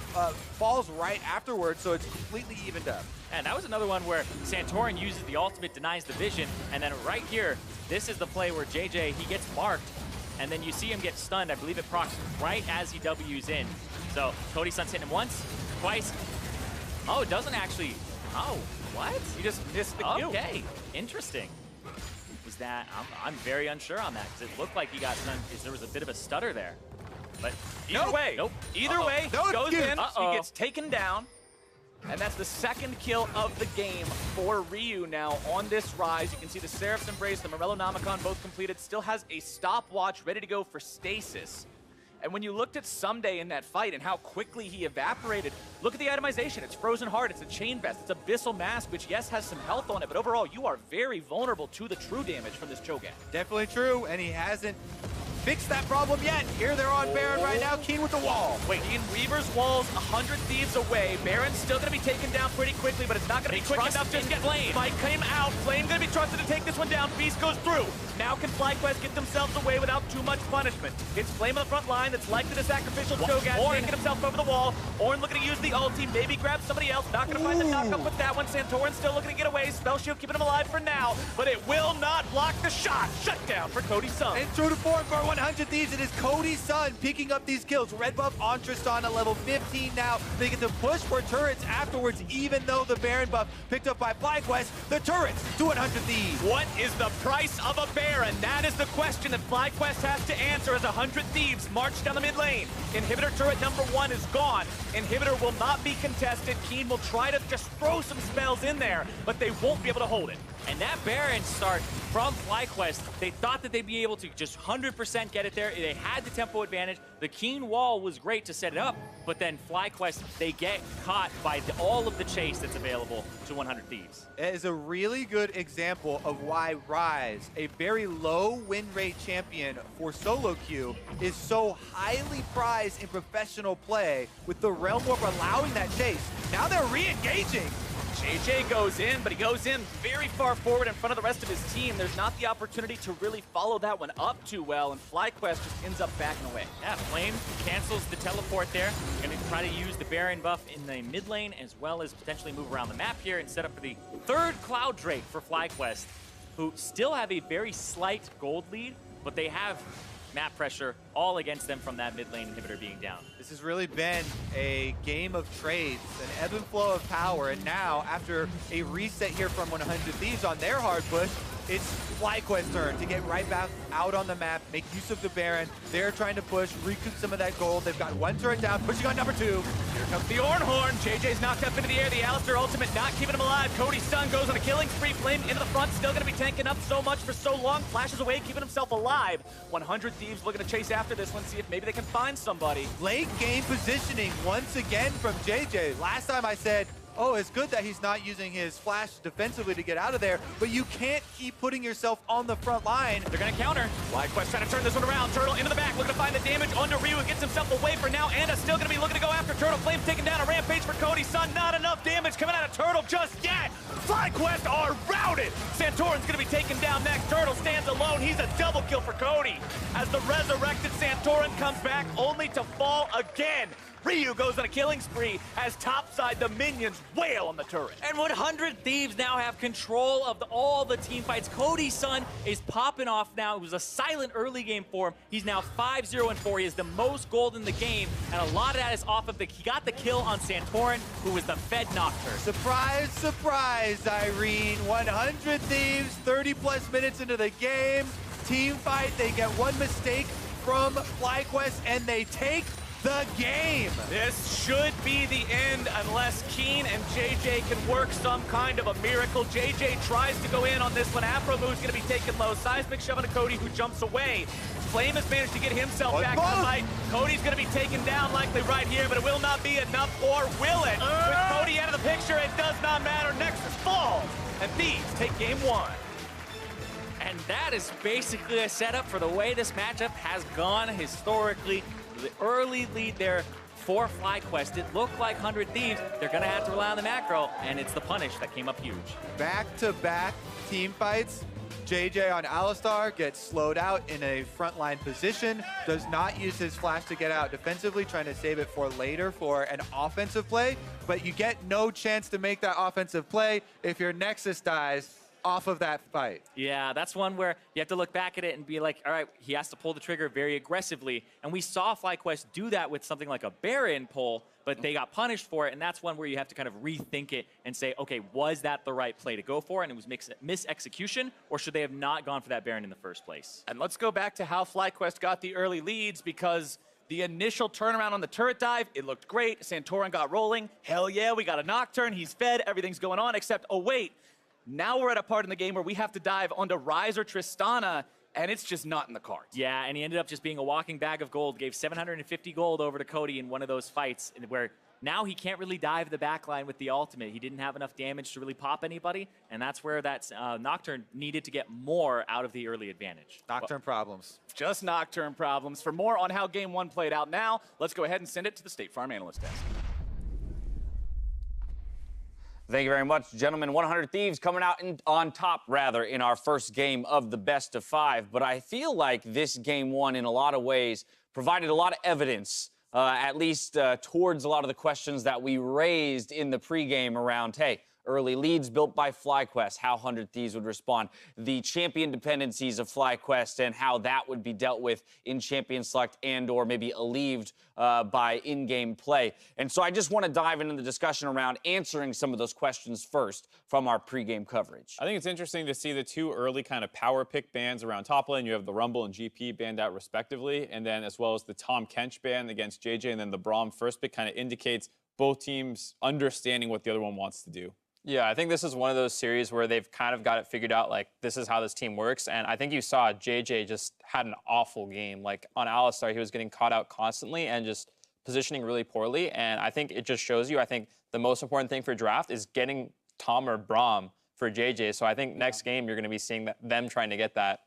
Speaker 1: falls right afterwards, so it's completely evened up.
Speaker 2: And that was another one where Santorin uses the ultimate, denies the vision, and then right here, this is the play where JJ, he gets marked, and then you see him get stunned. I believe it procs right as he W's in. So Cody Sun's hitting him once, twice. Oh, it doesn't actually. Oh, what?
Speaker 3: He just missed the Q.
Speaker 2: Okay, interesting. Was that? I'm very unsure on that because it looked like he got stunned. There was a bit of a stutter there. But
Speaker 3: either way, either way, goes in. He gets taken down. And that's the second kill of the game for Ryu now on this rise. You can see the Seraph's Embrace, the Morello Nomicon both completed. Still has a stopwatch ready to go for stasis. And when you looked at Someday in that fight and how quickly he evaporated, look at the itemization. It's Frozen Heart, it's a Chain Vest, it's Abyssal Mask, which yes, has some health on it, but overall you are very vulnerable to the true damage from this Cho'Gath.
Speaker 1: Definitely true, and he hasn't fixed that problem yet. Here they're on Baron right now, Keen with the wall.
Speaker 3: Wait, Keen Weaver's wall's 100 Thieves away. Baron's still gonna be taken down pretty quickly, but it's not gonna be quick enough to get Flame. Spike came out, Flame gonna be trusted to take this one down. Beast goes through. Now can FlyQuest get themselves away without too much punishment? It's Flame on the front line that's likely to sacrificial Cho'Gath, taking himself over the wall. Ornn looking to use the ulti, maybe grab somebody else. Not gonna find the knock-up with that one. Santorin still looking to get away. Spell Shield keeping him alive for now, but it will not block the shot. Shut down for Cody Sun.
Speaker 1: And true to form for 100 Thieves, it is Cody Sun picking up these kills. Red buff on Tristan at level 15 now. They get to push for turrets afterwards, even though the Baron buff picked up by FlyQuest. The turrets to 100 Thieves.
Speaker 3: What is the price of a Baron? That is the question that FlyQuest has to answer as 100 Thieves march down the mid lane. Inhibitor turret number 1 is gone. Inhibitor will not be contested. Keen will try to just throw some spells in there, but they won't be able to hold it.
Speaker 2: And that Baron start from FlyQuest, they thought that they'd be able to just 100% get it there. They had the tempo advantage. The Keen wall was great to set it up, but then FlyQuest, they get caught by all of the chase that's available to 100 Thieves.
Speaker 1: It is a really good example of why Ryze, a very low win rate champion for solo queue, is so highly prized in professional play, with the Realm Warp allowing that chase. Now they're re-engaging.
Speaker 3: JJ goes in, but he goes in very far forward in front of the rest of his team. There's not the opportunity to really follow that one up too well, and FlyQuest just ends up backing away.
Speaker 2: Yeah, Flame cancels the teleport there. Going to try to use the Baron buff in the mid lane, as well as potentially move around the map here and set up for the third Cloud Drake for FlyQuest, who still have a very slight gold lead, but they have map pressure all against them from that mid lane inhibitor being down.
Speaker 1: This has really been a game of trades, an ebb and flow of power, and now, after a reset here from 100 Thieves on their hard push, it's FlyQuest's turn to get right back out on the map, make use of the Baron. They're trying to push, recoup some of that gold. They've got one turret down, pushing on number 2.
Speaker 3: Here comes the Ornhorn. JJ's knocked up into the air. The Alistar ultimate not keeping him alive. Cody Sun goes on a killing spree. Flame into the front, still going to be tanking up so much for so long. Flashes away, keeping himself alive. 100 Thieves looking to chase after this one, see if maybe they can find somebody.
Speaker 1: Late game positioning once again from JJ. Last time I said, oh, it's good that he's not using his flash defensively to get out of there, but you can't keep putting yourself on the front line.
Speaker 3: They're going to counter. FlyQuest trying to turn this one around. Turtle into the back, looking to find the damage onto Ryu. Gets himself away for now. Anda still going to be looking to go after Turtle. Flames taking down a rampage for Cody Sun. Not enough damage coming out of Turtle just yet. FlyQuest are routed. Santorin's going to be taken down next. Turtle stands alone. He's a double kill for Cody. As the resurrected Santorin comes back only to fall again. Ryu goes on a killing spree as topside the minions wail on the turret.
Speaker 2: And 100 Thieves now have control of all the team fights. Cody Sun is popping off now. It was a silent early game for him. He's now 5-0-4. He has the most gold in the game, and a lot of that is off of he got the kill on Santorin, who was the Fed Nocturne.
Speaker 1: Surprise, surprise, Irene. 100 Thieves, 30+ minutes into the game. Team fight, they get one mistake from FlyQuest, and they take the game.
Speaker 3: This should be the end unless Keen and JJ can work some kind of a miracle. JJ tries to go in on this one. Afro move's going to be taken low. Seismic shoving to Cody, who jumps away. Flame has managed to get himself back in the fight. Cody's going to be taken down likely right here, but it will not be enough, or will it? With Cody out of the picture, it does not matter. Nexus falls, and Thieves take game one.
Speaker 2: And that is basically a setup for the way this matchup has gone historically. The early lead there for FlyQuest. It looked like 100 Thieves. They're going to have to rely on the macro, and it's the punish that came up huge.
Speaker 1: Back-to-back team fights. JJ on Alistar gets slowed out in a frontline position, does not use his flash to get out defensively, trying to save it for later for an offensive play, but you get no chance to make that offensive play if your Nexus dies off of that fight.
Speaker 2: Yeah, that's one where you have to look back at it and be like, all right, he has to pull the trigger very aggressively. And we saw FlyQuest do that with something like a Baron pull, but they got punished for it. And that's one where you have to kind of rethink it and say, okay, was that the right play to go for? And it was mis-execution, or should they have not gone for that Baron in the first place?
Speaker 3: And let's go back to how FlyQuest got the early leads, because the initial turnaround on the turret dive, it looked great. Santorin got rolling. Hell yeah, we got a Nocturne. He's fed. Everything's going on, except, oh, wait. Now we're at a part in the game where we have to dive onto Ryze or Tristana, and it's just not in the cards.
Speaker 2: Yeah, and he ended up just being a walking bag of gold. Gave 750 gold over to Cody in one of those fights where now he can't really dive the backline with the ultimate. He didn't have enough damage to really pop anybody, and that's where that Nocturne needed to get more out of the early advantage.
Speaker 1: Nocturne problems.
Speaker 3: Just Nocturne problems. For more on how Game 1 played out now, let's go ahead and send it to the State Farm Analyst Desk.
Speaker 4: Thank you very much, gentlemen. 100 Thieves coming out on top, rather, in our first game of the best of 5. But I feel like this Game 1, in a lot of ways, provided a lot of evidence, at least towards a lot of the questions that we raised in the pregame around, hey, early leads built by FlyQuest, how 100 Thieves would respond, the champion dependencies of FlyQuest and how that would be dealt with in Champion Select and or maybe alleviated by in-game play. And so I just want to dive into the discussion around answering some of those questions first from our pregame coverage.
Speaker 5: I think it's interesting to see the two early kind of power pick bans around top lane. You have the Rumble and GP banned out respectively, and then as well as the Tom Kench ban against JJ, and then the Braum first pick kind of indicates both teams understanding what the other one wants to do.
Speaker 6: Yeah, I think this is one of those series where they've kind of got it figured out, like, this is how this team works. And I think you saw JJ just had an awful game. Like, on Alistar, he was getting caught out constantly and just positioning really poorly. And I think it just shows you, I think the most important thing for draft is getting Tom or Braum for JJ. So I think next game you're going to be seeing them trying to get that.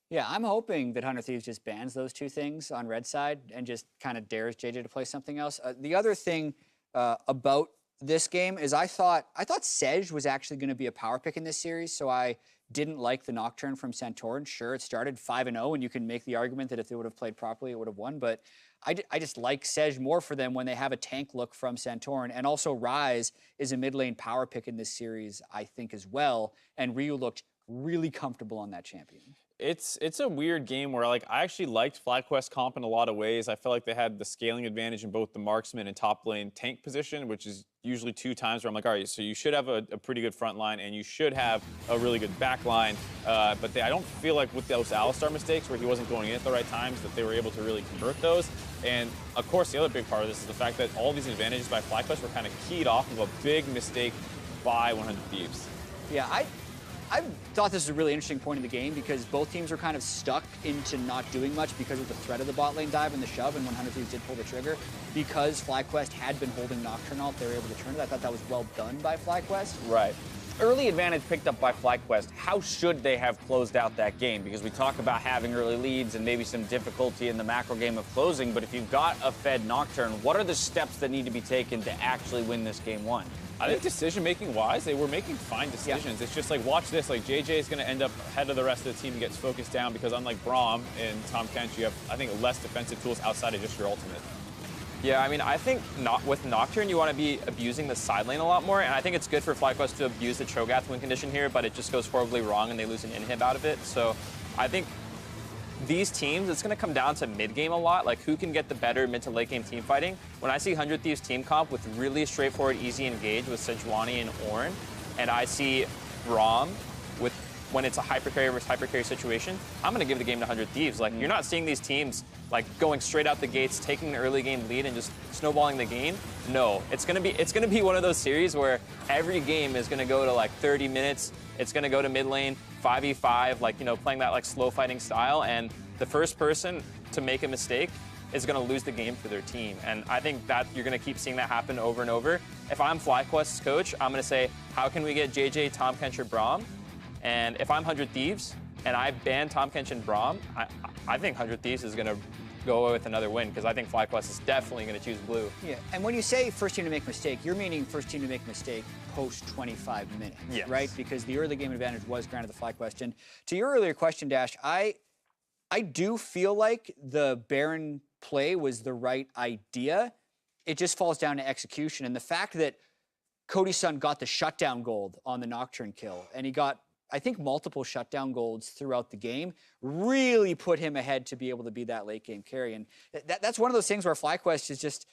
Speaker 7: Yeah, I'm hoping that 100 Thieves just bans those two things on red side and just kind of dares JJ to play something else. The other thing about this game is I thought Sedge was actually going to be a power pick in this series, so I didn't like the Nocturne from Santorin. Sure, it started 5-0, and you can make the argument that if they would have played properly, it would have won, but I just like Sedge more for them when they have a tank look from Santorin. And also Ryze is a mid lane power pick in this series, I think, as well, and Ryu looked really comfortable on that champion.
Speaker 5: It's a weird game where, like, I actually liked FlyQuest comp in a lot of ways. I felt like they had the scaling advantage in both the marksman and top lane tank position, which is usually 2 times where I'm like, all right, so you should have a pretty good front line and you should have a really good back line. But I don't feel like with those Alistar mistakes where he wasn't going in at the right times that they were able to really convert those. And, of course, the other big part of this is the fact that all these advantages by FlyQuest were kind of keyed off of a big mistake by 100 Thieves.
Speaker 7: Yeah, I thought this was a really interesting point in the game because both teams were kind of stuck into not doing much because of the threat of the bot lane dive and the shove, and when 100 Thieves did pull the trigger, because FlyQuest had been holding Nocturne out, they were able to turn it. I thought that was well done by FlyQuest.
Speaker 4: Right. Early advantage picked up by FlyQuest. How should they have closed out that game? Because we talk about having early leads and maybe some difficulty in the macro game of closing, but if you've got a fed Nocturne, what are the steps that need to be taken to actually win this game one?
Speaker 5: I think decision-making wise, they were making fine decisions. Yeah. It's just like, watch this, like JJ is going to end up ahead of the rest of the team and gets focused down because unlike Braum and Tom Kench, you have, I think, less defensive tools outside of just your ultimate.
Speaker 6: Yeah, I mean, I think with Nocturne, you want to be abusing the side lane a lot more, and I think it's good for FlyQuest to abuse the Cho'Gath win condition here, but it just goes horribly wrong and they lose an inhib out of it. So I think these teams, it's going to come down to mid-game a lot, like who can get the better mid to late game team fighting. When I see 100 Thieves team comp with really straightforward, easy engage with Sejuani and Ornn, and I see Braum with when it's a hypercarry versus hypercarry situation, I'm going to give the game to 100 Thieves. Like, you're not seeing these teams like going straight out the gates, taking an early game lead and just snowballing the game. No, it's going to be one of those series where every game is going to go to like 30 minutes. It's going to go to mid lane, 5v5, like, you know, playing that like slow fighting style, and the first person to make a mistake is going to lose the game for their team. And I think that you're going to keep seeing that happen over and over. If I'm FlyQuest's coach, I'm going to say, how can we get JJ, Tom Kench, or Braum? And if I'm 100 Thieves and I ban Tom Kench and Braum, I think 100 Thieves is going to go away with another win because I think FlyQuest is definitely going to choose blue.
Speaker 7: Yeah, and when you say first team to make a mistake, you're meaning first team to make a mistake post 25 minutes,
Speaker 6: yes.
Speaker 7: Right? Because the early game advantage was granted the FlyQuest. And to your earlier question, Dash, I do feel like the Baron play was the right idea. It just falls down to execution. And the fact that Cody Sun got the shutdown gold on the Nocturne kill, and he got, I think, multiple shutdown golds throughout the game, really put him ahead to be able to be that late game carry. And that's one of those things where FlyQuest is just,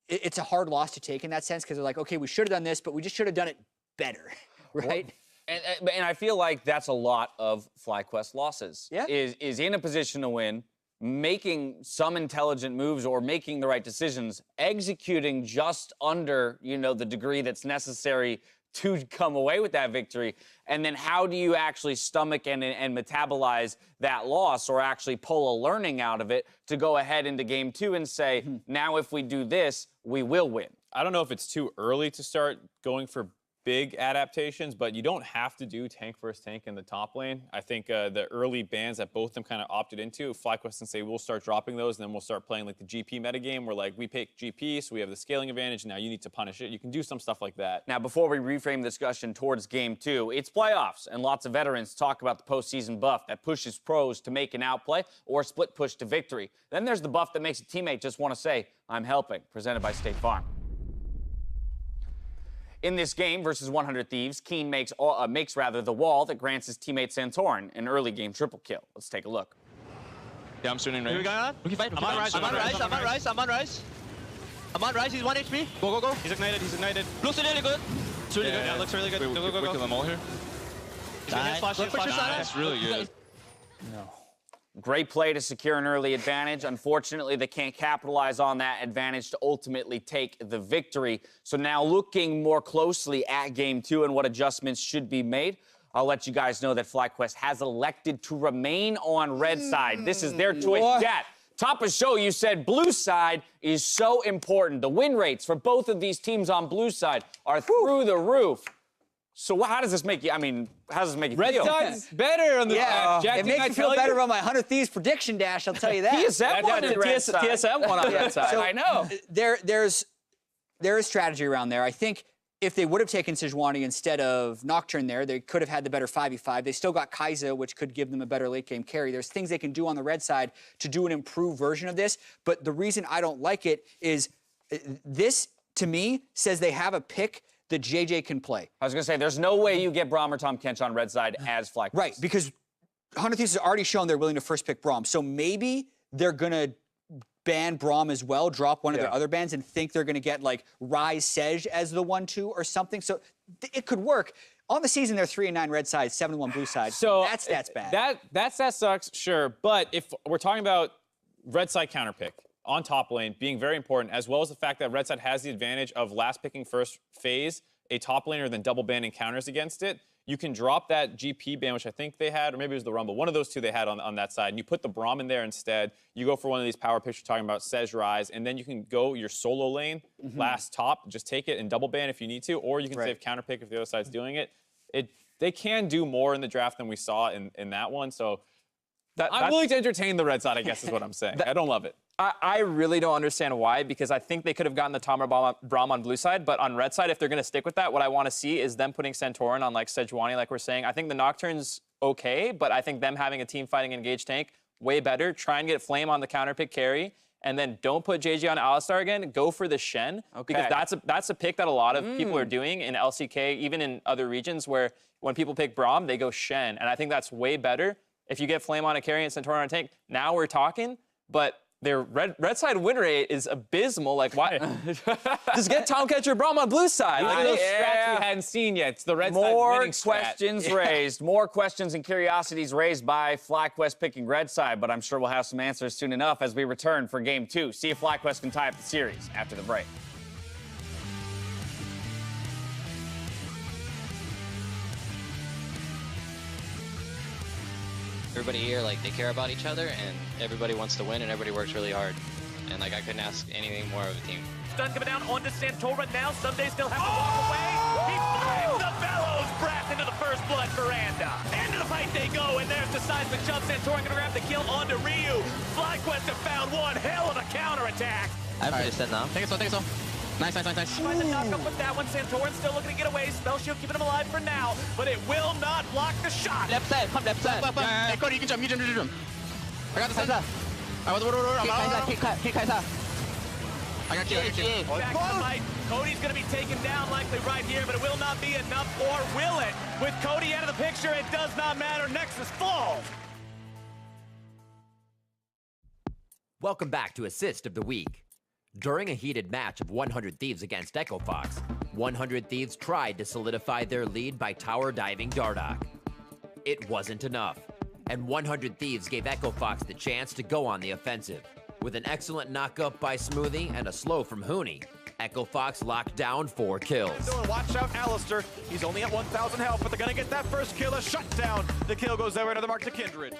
Speaker 7: it's a hard loss to take in that sense because they're like, okay, we should have done this, but we just should have done it better, right?
Speaker 4: And I feel like that's a lot of FlyQuest losses.
Speaker 7: Yeah.
Speaker 4: Is in a position to win, making some intelligent moves or making the right decisions, executing just under, you know, the degree that's necessary to come away with that victory, and then how do you actually stomach and metabolize that loss or actually pull a learning out of it to go ahead into game two and say, now if we do this, we will win?
Speaker 5: I don't know if it's too early to start going for big adaptations, but you don't have to do tank versus tank in the top lane. I think the early bans that both of them kind of opted into, FlyQuest and say we'll start dropping those, and then we'll start playing like the GP metagame where like we pick GP, so we have the scaling advantage, now you need to punish it. You can do some stuff like that.
Speaker 4: Now, before we reframe the discussion towards game two, it's playoffs, and lots of veterans talk about the postseason buff that pushes pros to make an outplay or a split push to victory. Then there's the buff that makes a teammate just want to say, I'm helping, presented by State Farm. In this game versus 100 Thieves, Keen makes the wall that grants his teammate Santorin an early game triple kill. Let's take a look.
Speaker 8: Yeah, I'm turning right.
Speaker 9: Here we going on?
Speaker 8: Rookie fight.
Speaker 9: I'm on rise, I'm on rise, I'm on rise, I'm on rise. I'm on rise, he's 1 HP. Go, go, go.
Speaker 8: He's ignited, he's ignited.
Speaker 9: Looks really good.
Speaker 8: It's really good, yeah, looks really good.
Speaker 9: Wait,
Speaker 8: go, go, go.
Speaker 9: We kill them all here.
Speaker 8: He's gonna flash,
Speaker 9: Look for Tristana.
Speaker 8: That's really good.
Speaker 4: No. Great play to secure an early advantage. Unfortunately, they can't capitalize on that advantage to ultimately take the victory. So now looking more closely at game two and what adjustments should be made, I'll let you guys know that FlyQuest has elected to remain on red side. This is their choice. Chat. Top of show, you said blue side is so important. The win rates for both of these teams on blue side are through the roof. So how does this make you, how does this make you feel?
Speaker 5: Red side's better on the
Speaker 7: Jack, it makes me feel better about my 100 Thieves prediction, Dash, I'll tell you that.
Speaker 4: TSM wanted red side.
Speaker 5: TSM won on red side.
Speaker 7: So
Speaker 4: I know.
Speaker 7: There is strategy around there. I think if they would have taken Sejuani instead of Nocturne there, they could have had the better 5v5. They still got Kai'Sa, which could give them a better late game carry. There's things they can do on the red side to do an improved version of this. But the reason I don't like it is this, to me, says they have a pick that JJ can play.
Speaker 4: I was going to say, there's no way you get Braum or Tom Kench on red side as FlyQuest.
Speaker 7: Right, because 100 Thieves has already shown they're willing to first pick Braum. So maybe they're going to ban Braum as well, drop one of their other bans, and think they're going to get, like, Rise Sej as the 1-2 or something. So it could work. On the season, they're 3-9 red side, 7-1 blue side.
Speaker 5: So
Speaker 7: that's bad.
Speaker 5: That sucks, sure. But if we're talking about red side counter pick on top lane being very important, as well as the fact that red side has the advantage of last picking first phase a top laner then double ban encounters against it, you can drop that GP ban, which I think they had, or maybe it was the Rumble. One of those two they had on that side. And you put the Braum in there instead. You go for one of these power picks you're talking about, Sej Rise, and then you can go your solo lane, last top, just take it and double ban if you need to, or you can save counter pick if the other side's doing it. They can do more in the draft than we saw in that one. So I'm willing to entertain the red side, I guess is what I'm saying. I don't love it.
Speaker 6: I really don't understand why, because I think they could have gotten the Tom or Braum on blue side, but on red side, if they're going to stick with that, what I want to see is them putting Santorin on like Sejuani, like we're saying. I think the Nocturne's okay, but I think them having a team fighting engaged tank, way better. Try and get Flame on the counter pick carry, and then don't put JJ on Alistar again. Go for the Shen, because that's a pick that a lot of people are doing in LCK, even in other regions where when people pick Braum, they go Shen, and I think that's way better. If you get Flame on a carry and Santorin on a tank, now we're talking, but their red side win rate is abysmal. Like, why? Just get Tomcatcher Braum on blue side.
Speaker 5: Like those strats we hadn't seen yet. It's the red side winning strat.
Speaker 4: More questions raised. More questions and curiosities raised by FlyQuest picking red side, but I'm sure we'll have some answers soon enough as we return for Game 2. See if FlyQuest can tie up the series after the break.
Speaker 10: Everybody here, like, they care about each other, and everybody wants to win, and everybody works really hard. And, like, I couldn't ask anything more of a team.
Speaker 2: Stun coming down onto Santorin now. Someday still have to walk away. He finds the bellows breath into the first blood for Anda. Into the fight they go, and there's the seismic jump. Santorin gonna grab the kill onto Ryu. FlyQuest have found one hell of a counterattack.
Speaker 9: I'm pretty set now.
Speaker 8: Take it so. Nice.
Speaker 2: Tries to knock up with that one. Santorin still looking to get away. Spell shield keeping him alive for now, but it will not block the shot.
Speaker 9: Left side, come left side.
Speaker 8: Hey, Cody, you can jump. I got the
Speaker 9: Kaisa.
Speaker 8: side.
Speaker 9: Kick Kaisa.
Speaker 8: I got you.
Speaker 2: Back to the fight. Cody's going to be taken down likely right here, but it will not be enough, or will it? With Cody out of the picture, it does not matter. Nexus falls.
Speaker 11: Welcome back to Assist of the Week. During a heated match of 100 Thieves against Echo Fox, 100 Thieves tried to solidify their lead by tower diving Dardoch. It wasn't enough, and 100 Thieves gave Echo Fox the chance to go on the offensive. With an excellent knock-up by Smoothie and a slow from Hooney, Echo Fox locked down 4 kills.
Speaker 12: Watch out, Alistair. He's only at 1,000 health, but they're gonna get that first kill, a shutdown. The kill goes over to the mark to Kindred.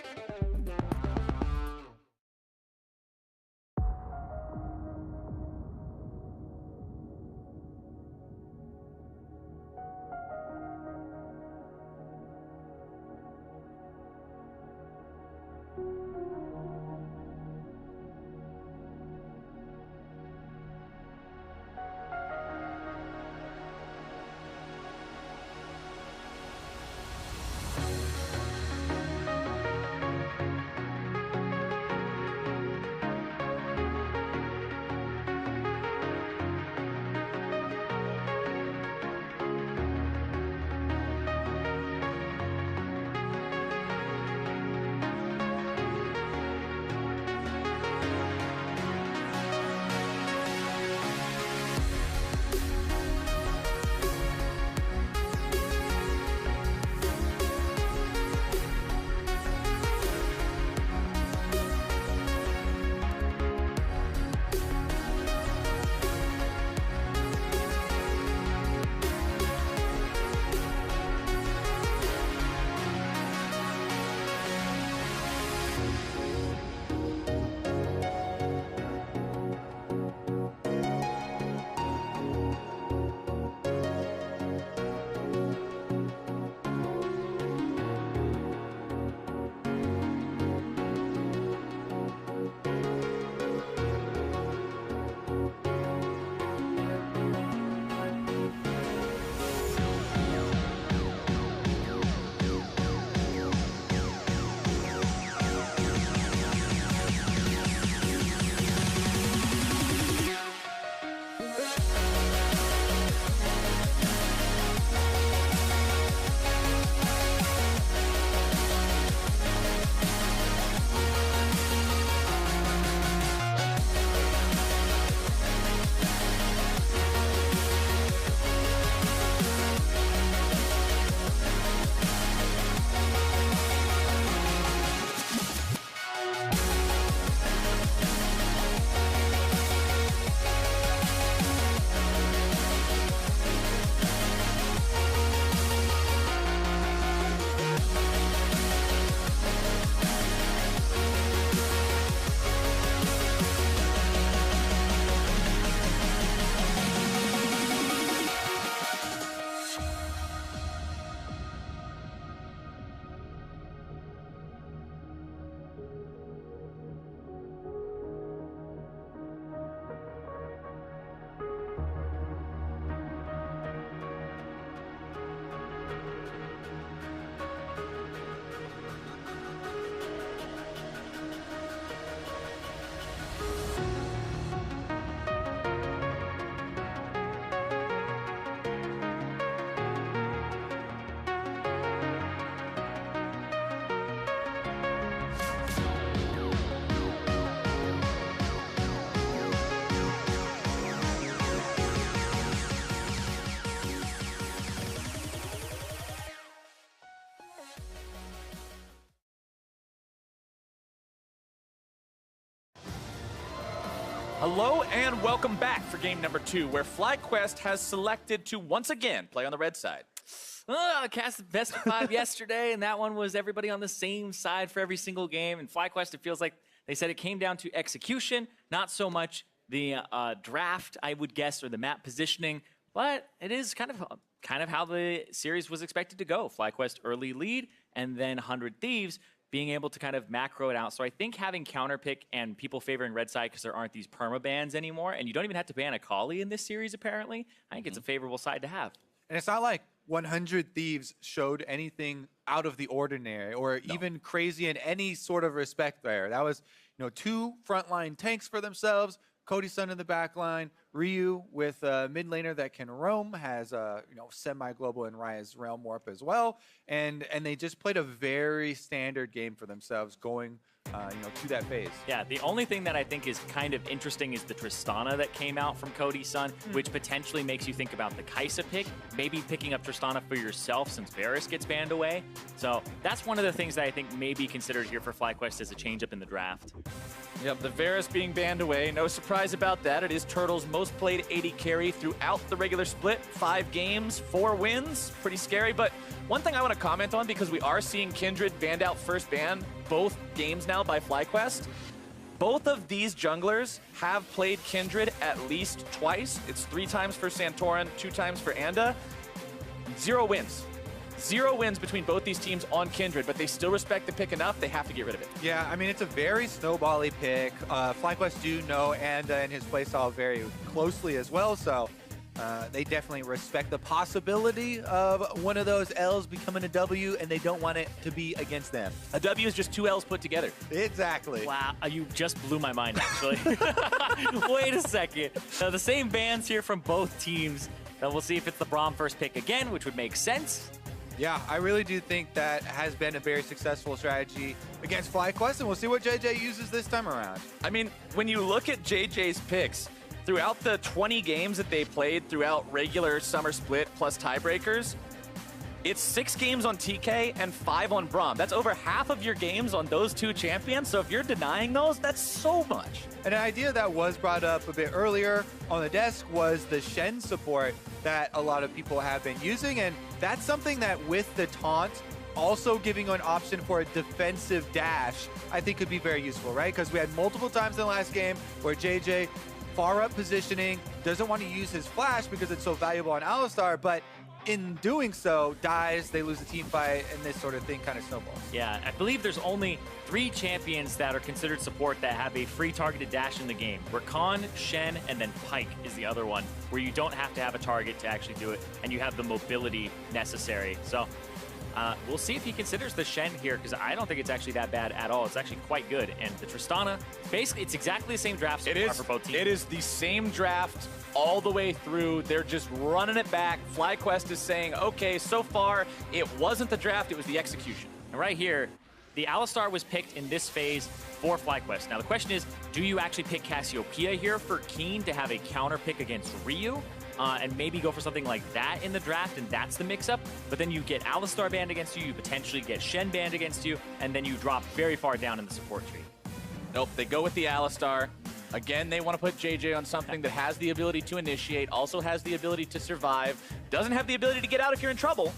Speaker 3: Hello and welcome back for game number 2, where FlyQuest has selected to once again play on the red side.
Speaker 2: I cast the best of 5 yesterday, and that one was everybody on the same side for every single game. And FlyQuest, it feels like they said it came down to execution, not so much the draft, I would guess, or the map positioning. But it is kind of how the series was expected to go. FlyQuest early lead, and then 100 Thieves being able to kind of macro it out. So I think having counterpick and people favoring red side because there aren't these perma bans anymore, and you don't even have to ban a Kali in this series apparently, I think it's a favorable side to have.
Speaker 1: And it's not like 100 Thieves showed anything out of the ordinary or even crazy in any sort of respect there. That was, 2 frontline tanks for themselves, Cody Sun in the back line, Ryu with a mid laner that can roam, has semi-global and Raya's Realm Warp as well, and they just played a very standard game for themselves going to that phase.
Speaker 2: Yeah, the only thing that I think is kind of interesting is the Tristana that came out from Cody Sun, which potentially makes you think about the Kai'Sa pick, maybe picking up Tristana for yourself since Varus gets banned away. So that's one of the things that I think may be considered here for FlyQuest as a change-up in the draft.
Speaker 3: Yep, the Varus being banned away, no surprise about that. It is Turtle's most played AD carry throughout the regular split. 5 games, 4 wins, pretty scary. But one thing I want to comment on, because we are seeing Kindred banned out first ban both games now by FlyQuest. Both of these junglers have played Kindred at least twice. It's 3 times for Santorin, 2 times for Anda. 0 wins. 0 wins between both these teams on Kindred, but they still respect the pick enough, they have to get rid of it.
Speaker 1: Yeah, I mean, it's a very snowbally pick. FlyQuest do know Anda and his playstyle very closely as well, so they definitely respect the possibility of one of those L's becoming a W, and they don't want it to be against them.
Speaker 3: A W is just 2 L's put together.
Speaker 1: Exactly.
Speaker 2: Wow, you just blew my mind, actually. Wait a second. Now, the same bans here from both teams. We'll see if it's the Braum first pick again, which would make sense.
Speaker 1: Yeah, I really do think that has been a very successful strategy against FlyQuest, and we'll see what JJ uses this time around.
Speaker 3: I mean, when you look at JJ's picks, throughout the 20 games that they played throughout regular summer split plus tiebreakers, it's 6 games on TK and 5 on Braum. That's over half of your games on those 2 champions, so if you're denying those, that's so much.
Speaker 1: An idea that was brought up a bit earlier on the desk was the Shen support that a lot of people have been using, and that's something that with the taunt, also giving an option for a defensive dash, I think could be very useful, right? Because we had multiple times in the last game where JJ, far up positioning, doesn't want to use his flash because it's so valuable on Alistar, but in doing so, dies, they lose a team fight, and this sort of thing kind of snowballs.
Speaker 2: Yeah, I believe there's only 3 champions that are considered support that have a free targeted dash in the game. Rakan, Shen, and then Pyke is the other one, where you don't have to have a target to actually do it, and you have the mobility necessary. So we'll see if he considers the Shen here, because I don't think it's actually that bad at all. It's actually quite good. And the Tristana, basically, it's exactly the same draft so far for both teams.
Speaker 3: It is the same draft all the way through. They're just running it back. FlyQuest is saying, okay, so far, it wasn't the draft, it was the execution.
Speaker 2: And right here, the Alistar was picked in this phase for FlyQuest. Now, the question is, do you actually pick Cassiopeia here for Keen to have a counter pick against Ryu? And maybe go for something like that in the draft, and that's the mix-up. But then you get Alistar banned against you, you potentially get Shen banned against you, and then you drop very far down in the support tree.
Speaker 3: Nope, they go with the Alistar. Again, they want to put JJ on something that has the ability to initiate, also has the ability to survive, doesn't have the ability to get out if you're in trouble.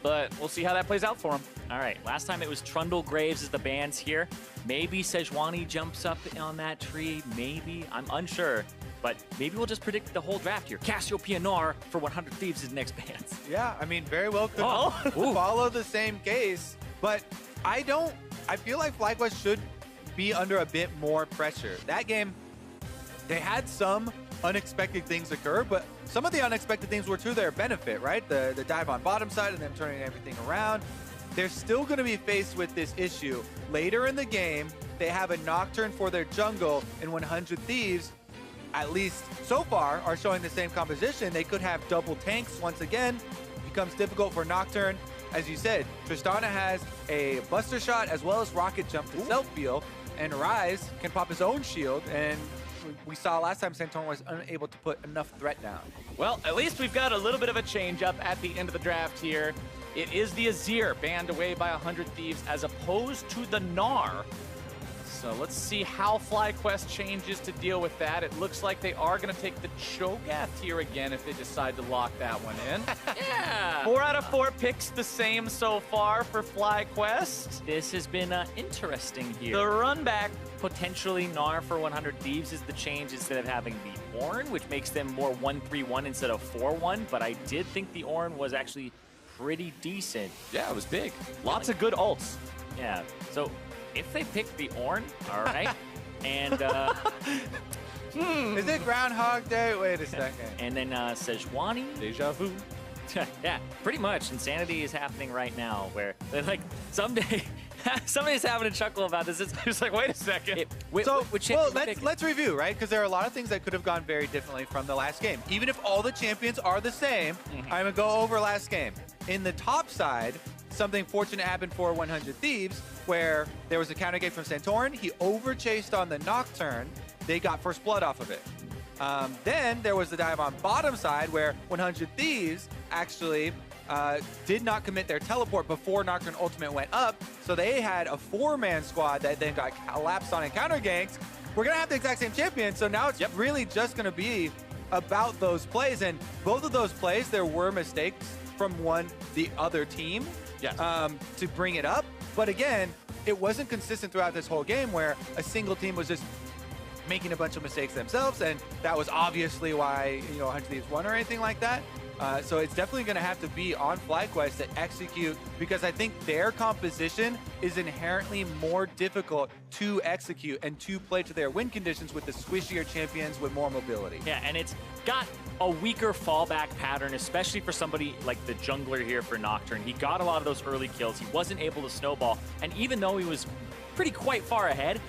Speaker 3: But we'll see how that plays out for him.
Speaker 2: All right, last time it was Trundle Graves as the bans here. Maybe Sejuani jumps up on that tree, maybe. I'm unsure. But maybe we'll just predict the whole draft here. Cassiopeia Gnar for 100 Thieves is next bans.
Speaker 1: Yeah, I mean, very well could follow the same case. But I feel like FlyQuest should be under a bit more pressure. That game, they had some unexpected things occur, but some of the unexpected things were to their benefit, right? The dive on bottom side and them turning everything around. They're still going to be faced with this issue. Later in the game, they have a Nocturne for their jungle, and 100 Thieves, at least so far, are showing the same composition. They could have double tanks once again. It becomes difficult for Nocturne. As you said, Tristana has a Buster Shot as well as Rocket Jump to self-heal, and Rise can pop his own shield, and we saw last time Santorin was unable to put enough threat down.
Speaker 3: Well, at least we've got a little bit of a change-up at the end of the draft here. It is the Azir banned away by 100 Thieves as opposed to the Gnar. So let's see how FlyQuest changes to deal with that. It looks like they are going to take the Cho'Gath here again if they decide to lock that one in.
Speaker 2: Yeah.
Speaker 3: 4 out of 4 picks the same so far for FlyQuest.
Speaker 2: This has been interesting here.
Speaker 3: The run back.
Speaker 2: Potentially Gnar for 100 Thieves is the change instead of having the Ornn, which makes them more 1-3-1 instead of 4-1. But I did think the Ornn was actually pretty decent.
Speaker 3: Yeah, it was big. Lots of good ults.
Speaker 2: Yeah. So if they pick the Ornn, all right, and
Speaker 1: Is it Groundhog Day? Wait a second.
Speaker 2: and then Sejuani.
Speaker 3: Deja vu.
Speaker 2: Yeah, pretty much. Insanity is happening right now, where they're like someday. Somebody's having a chuckle about this. It's just like, wait a second.
Speaker 1: Let's review, right? Because there are a lot of things that could have gone very differently from the last game. Even if all the champions are the same, I'm gonna go over last game. In the top side, something fortunate happened for 100 Thieves, where there was a counter game from Santorin. He overchased on the Nocturne. They got first blood off of it. Then there was the dive on bottom side, where 100 Thieves actually did not commit their teleport before Nocturne Ultimate went up, so they had a 4-man squad that then got collapsed on and counter ganks. We're gonna have the exact same champion, so now it's really just gonna be about those plays, and both of those plays, there were mistakes from the other team to bring it up, but again, it wasn't consistent throughout this whole game where a single team was just making a bunch of mistakes themselves, and that was obviously why 100 Thieves won or anything like that. So it's definitely going to have to be on FlyQuest to execute, because I think their composition is inherently more difficult to execute and to play to their win conditions with the squishier champions with more mobility.
Speaker 2: Yeah, and it's got a weaker fallback pattern, especially for somebody like the jungler here for Nocturne. He got a lot of those early kills. He wasn't able to snowball, and even though he was quite far ahead,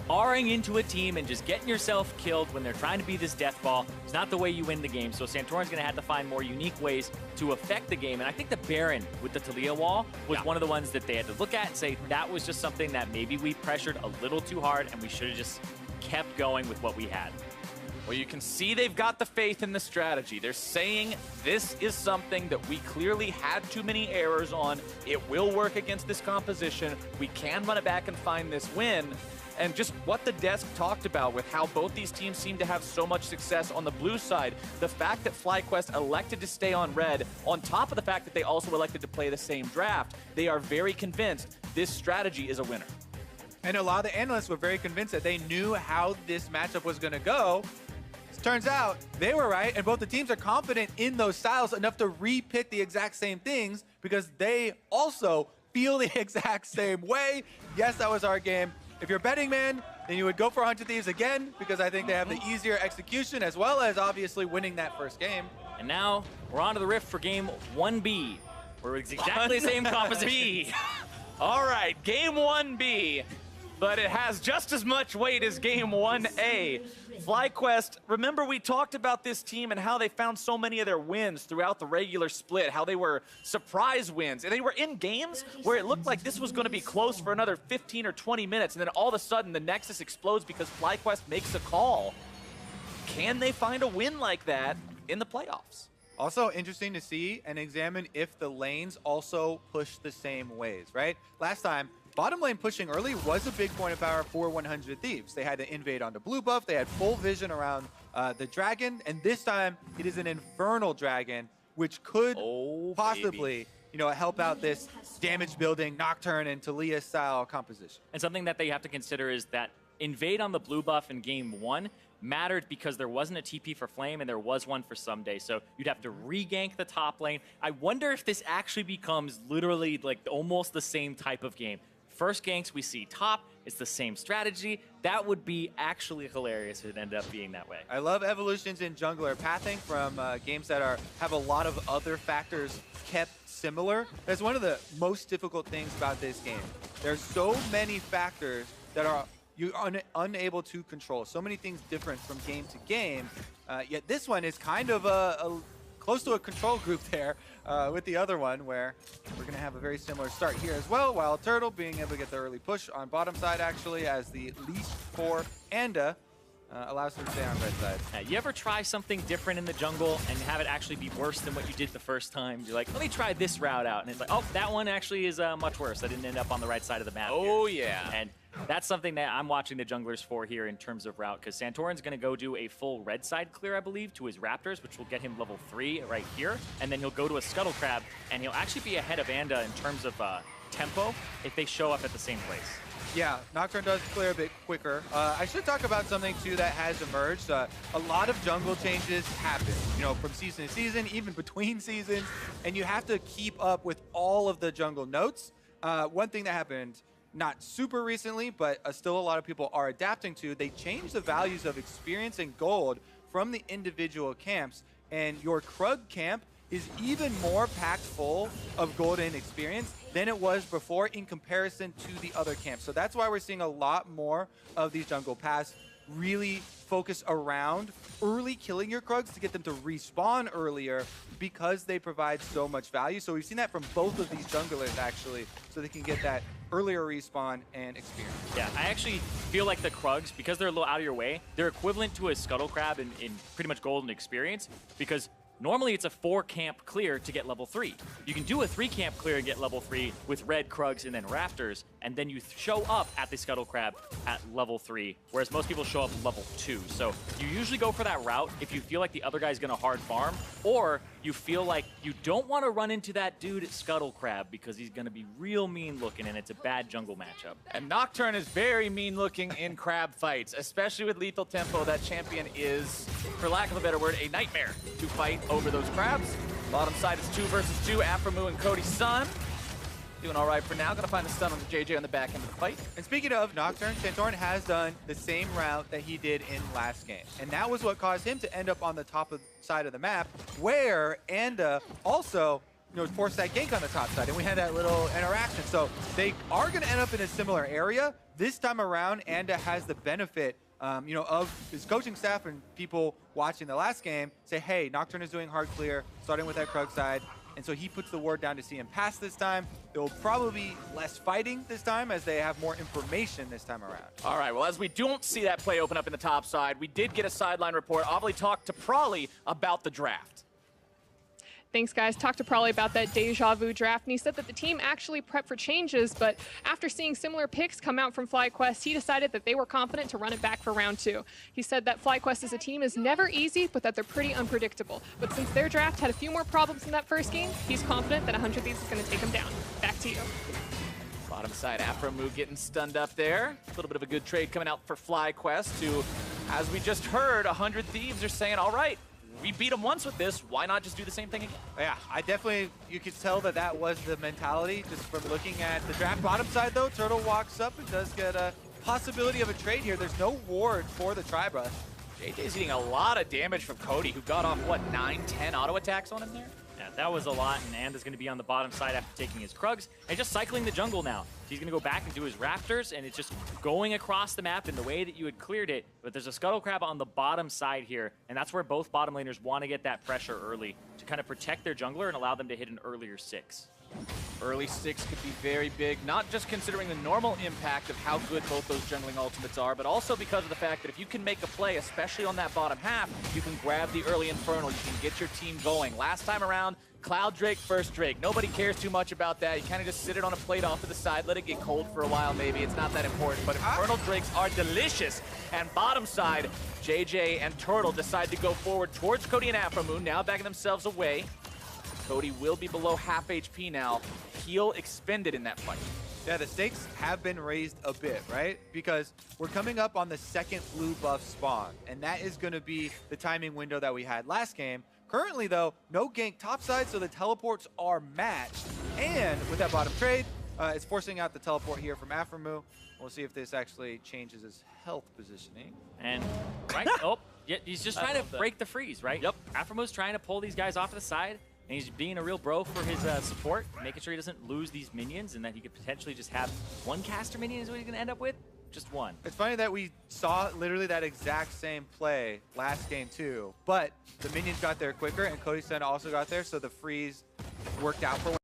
Speaker 2: R-ing into a team and just getting yourself killed when they're trying to be this death ball is not the way you win the game. So Santorin's going to have to find more unique ways to affect the game. And I think the Baron with the Taliyah wall was one of the ones that they had to look at and say, that was just something that maybe we pressured a little too hard and we should have just kept going with what we had.
Speaker 3: Well, you can see they've got the faith in the strategy. They're saying this is something that we clearly had too many errors on. It will work against this composition. We can run it back and find this win. And just what the desk talked about with how both these teams seem to have so much success on the blue side, the fact that FlyQuest elected to stay on red, on top of the fact that they also elected to play the same draft, they are very convinced this strategy is a winner.
Speaker 1: And a lot of the analysts were very convinced that they knew how this matchup was going to go. Turns out they were right, and both the teams are confident in those styles enough to repick the exact same things because they also feel the exact same way. Yes, that was our game. If you're a betting man, then you would go for 100 Thieves again, because I think they have the easier execution, as well as obviously winning that first game.
Speaker 2: And now we're on to the Rift for game 1B, where it's exactly the same composition.
Speaker 3: All right, game 1B, but it has just as much weight as game 1A. FlyQuest, remember we talked about this team and how they found so many of their wins throughout the regular split, how they were surprise wins, and they were in games where it looked like this was going to be close for another 15 or 20 minutes, and then all of a sudden the Nexus explodes because FlyQuest makes a call. Can they find a win like that in the playoffs?
Speaker 1: Also interesting to see and examine if the lanes also push the same ways, right? Last time, bottom lane pushing early was a big point of power for 100 Thieves. They had to invade onto blue buff. They had full vision around the dragon. And this time, it is an infernal dragon, which could possibly, help out this damage building Nocturne and Taliyah style composition.
Speaker 2: And something that they have to consider is that invade on the blue buff in game 1 mattered because there wasn't a TP for Flame and there was one for Someday. So you'd have to re-gank the top lane. I wonder if this actually becomes literally like almost the same type of game. First ganks we see top, it's the same strategy. That would be actually hilarious if it ended up being that way.
Speaker 1: I love evolutions in jungler pathing from games that have a lot of other factors kept similar. That's one of the most difficult things about this game. There's so many factors that you're unable to control. So many things different from game to game. Yet this one is kind of close to a control group there with the other one, where we're going to have a very similar start here as well. Wild Turtle being able to get the early push on bottom side, actually, as the least for Anda allows him to stay on red side.
Speaker 2: You ever try something different in the jungle and have it actually be worse than what you did the first time? You're like, let me try this route out. And it's like, oh, that one actually is much worse. I didn't end up on the right side of the map.
Speaker 3: Oh, yeah.
Speaker 2: And that's something that I'm watching the junglers for here in terms of route, because Santorin's going to go do a full red side clear, I believe, to his Raptors, which will get him level 3 right here, and then he'll go to a Scuttle Crab, and he'll actually be ahead of Anda in terms of tempo if they show up at the same place.
Speaker 1: Yeah, Nocturne does clear a bit quicker. I should talk about something, too, that has emerged. A lot of jungle changes happen, you know, from season to season, even between seasons, and you have to keep up with all of the jungle notes. One thing that happened not super recently, but still a lot of people are adapting to, they changed the values of experience and gold from the individual camps, and your Krug camp is even more packed full of golden experience than it was before in comparison to the other camps. So that's why we're seeing a lot more of these jungle paths really focus around early killing your Krugs to get them to respawn earlier because they provide so much value. So we've seen that from both of these junglers actually, so they can get that earlier respawn and experience.
Speaker 2: Yeah, I actually feel like the Krugs, because they're a little out of your way, they're equivalent to a Scuttle Crab in pretty much golden experience, because normally it's a 4-camp clear to get level 3. You can do a 3-camp clear and get level 3 with red Krugs and then Raptors, and then you show up at the Scuttle Crab at level 3, whereas most people show up level 2. So you usually go for that route if you feel like the other guy's gonna hard farm, or you feel like you don't want to run into that dude at Scuttle Crab because he's gonna be real mean looking and it's a bad jungle matchup.
Speaker 3: And Nocturne is very mean looking in crab fights, especially with lethal tempo. That champion is, for lack of a better word, a nightmare to fight over those crabs. Bottom side is 2 versus 2, Afreeca and Cody Sun. Doing all right for now. Gonna find the stun on the JJ on the back end of the fight.
Speaker 1: And speaking of Nocturne, Santorin has done the same route that he did in last game. And that was what caused him to end up on the top side of the map, where Anda also, you know, forced that gank on the top side, and we had that little interaction. So they are going to end up in a similar area. This time around, Anda has the benefit, you know, of his coaching staff and people watching the last game say, hey, Nocturne is doing hard clear, starting with that Krug side. And so he puts the ward down to see him pass this time. There will probably be less fighting this time as they have more information this time around.
Speaker 3: All right, well, as we don't see that play open up in the top side, we did get a sideline report. Ovely talked to Prawley about the draft.
Speaker 13: Thanks, guys. Talked to Prawley about that deja vu draft, and he said that the team actually prepped for changes, but after seeing similar picks come out from FlyQuest, he decided that they were confident to run it back for round 2. He said that FlyQuest as a team is never easy, but that they're pretty unpredictable. But since their draft had a few more problems in that first game, he's confident that 100 Thieves is going to take them down. Back to you.
Speaker 3: Bottom side, Afreeca getting stunned up there. A little bit of a good trade coming out for FlyQuest, who, as we just heard, 100 Thieves are saying, all right, we beat them once with this, why not just do the same thing again?
Speaker 1: Yeah, I definitely, you could tell that that was the mentality just from looking at the draft. Bottom side though, Turtle walks up and does get a possibility of a trade here. There's no ward for the Tri-Brush.
Speaker 3: JJ's eating a lot of damage from Cody, who got off, what, 9-10 auto attacks on him there?
Speaker 2: Yeah, that was a lot, and Anda's going to be on the bottom side after taking his Krugs, and just cycling the jungle now. He's going to go back and do his Raptors, and it's just going across the map in the way that you had cleared it, but there's a Scuttle Crab on the bottom side here, and that's where both bottom laners want to get that pressure early to kind of protect their jungler and allow them to hit an earlier 6.
Speaker 3: Early 6 could be very big, not just considering the normal impact of how good both those jungling ultimates are, but also because of the fact that if you can make a play, especially on that bottom half, you can grab the early Infernal, you can get your team going. Last time around, Cloud Drake, first Drake. Nobody cares too much about that. You kind of just sit it on a plate off to the side, let it get cold for a while maybe. It's not that important, but Infernal Drakes are delicious. And bottom side, JJ and Turtle decide to go forward towards Cody and Afreeca, now backing themselves away. Cody will be below half HP now. Heal expended in that fight.
Speaker 1: Yeah, the stakes have been raised a bit, right? Because we're coming up on the second blue buff spawn, and that is going to be the timing window that we had last game. Currently, though, no gank topside, so the teleports are matched. And with that bottom trade, it's forcing out the teleport here from Afreeca. We'll see if this actually changes his health positioning.
Speaker 2: And, right, oh, yeah, he's just trying to break the freeze, right? Yep. Afreeca's trying to pull these guys off to the side, and he's being a real bro for his support, making sure he doesn't lose these minions, and that he could potentially just have one caster minion is what he's going to end up with. Just one.
Speaker 1: It's funny that we saw literally that exact same play last game too, but the minions got there quicker and Cody Sun also got there, so the freeze worked out for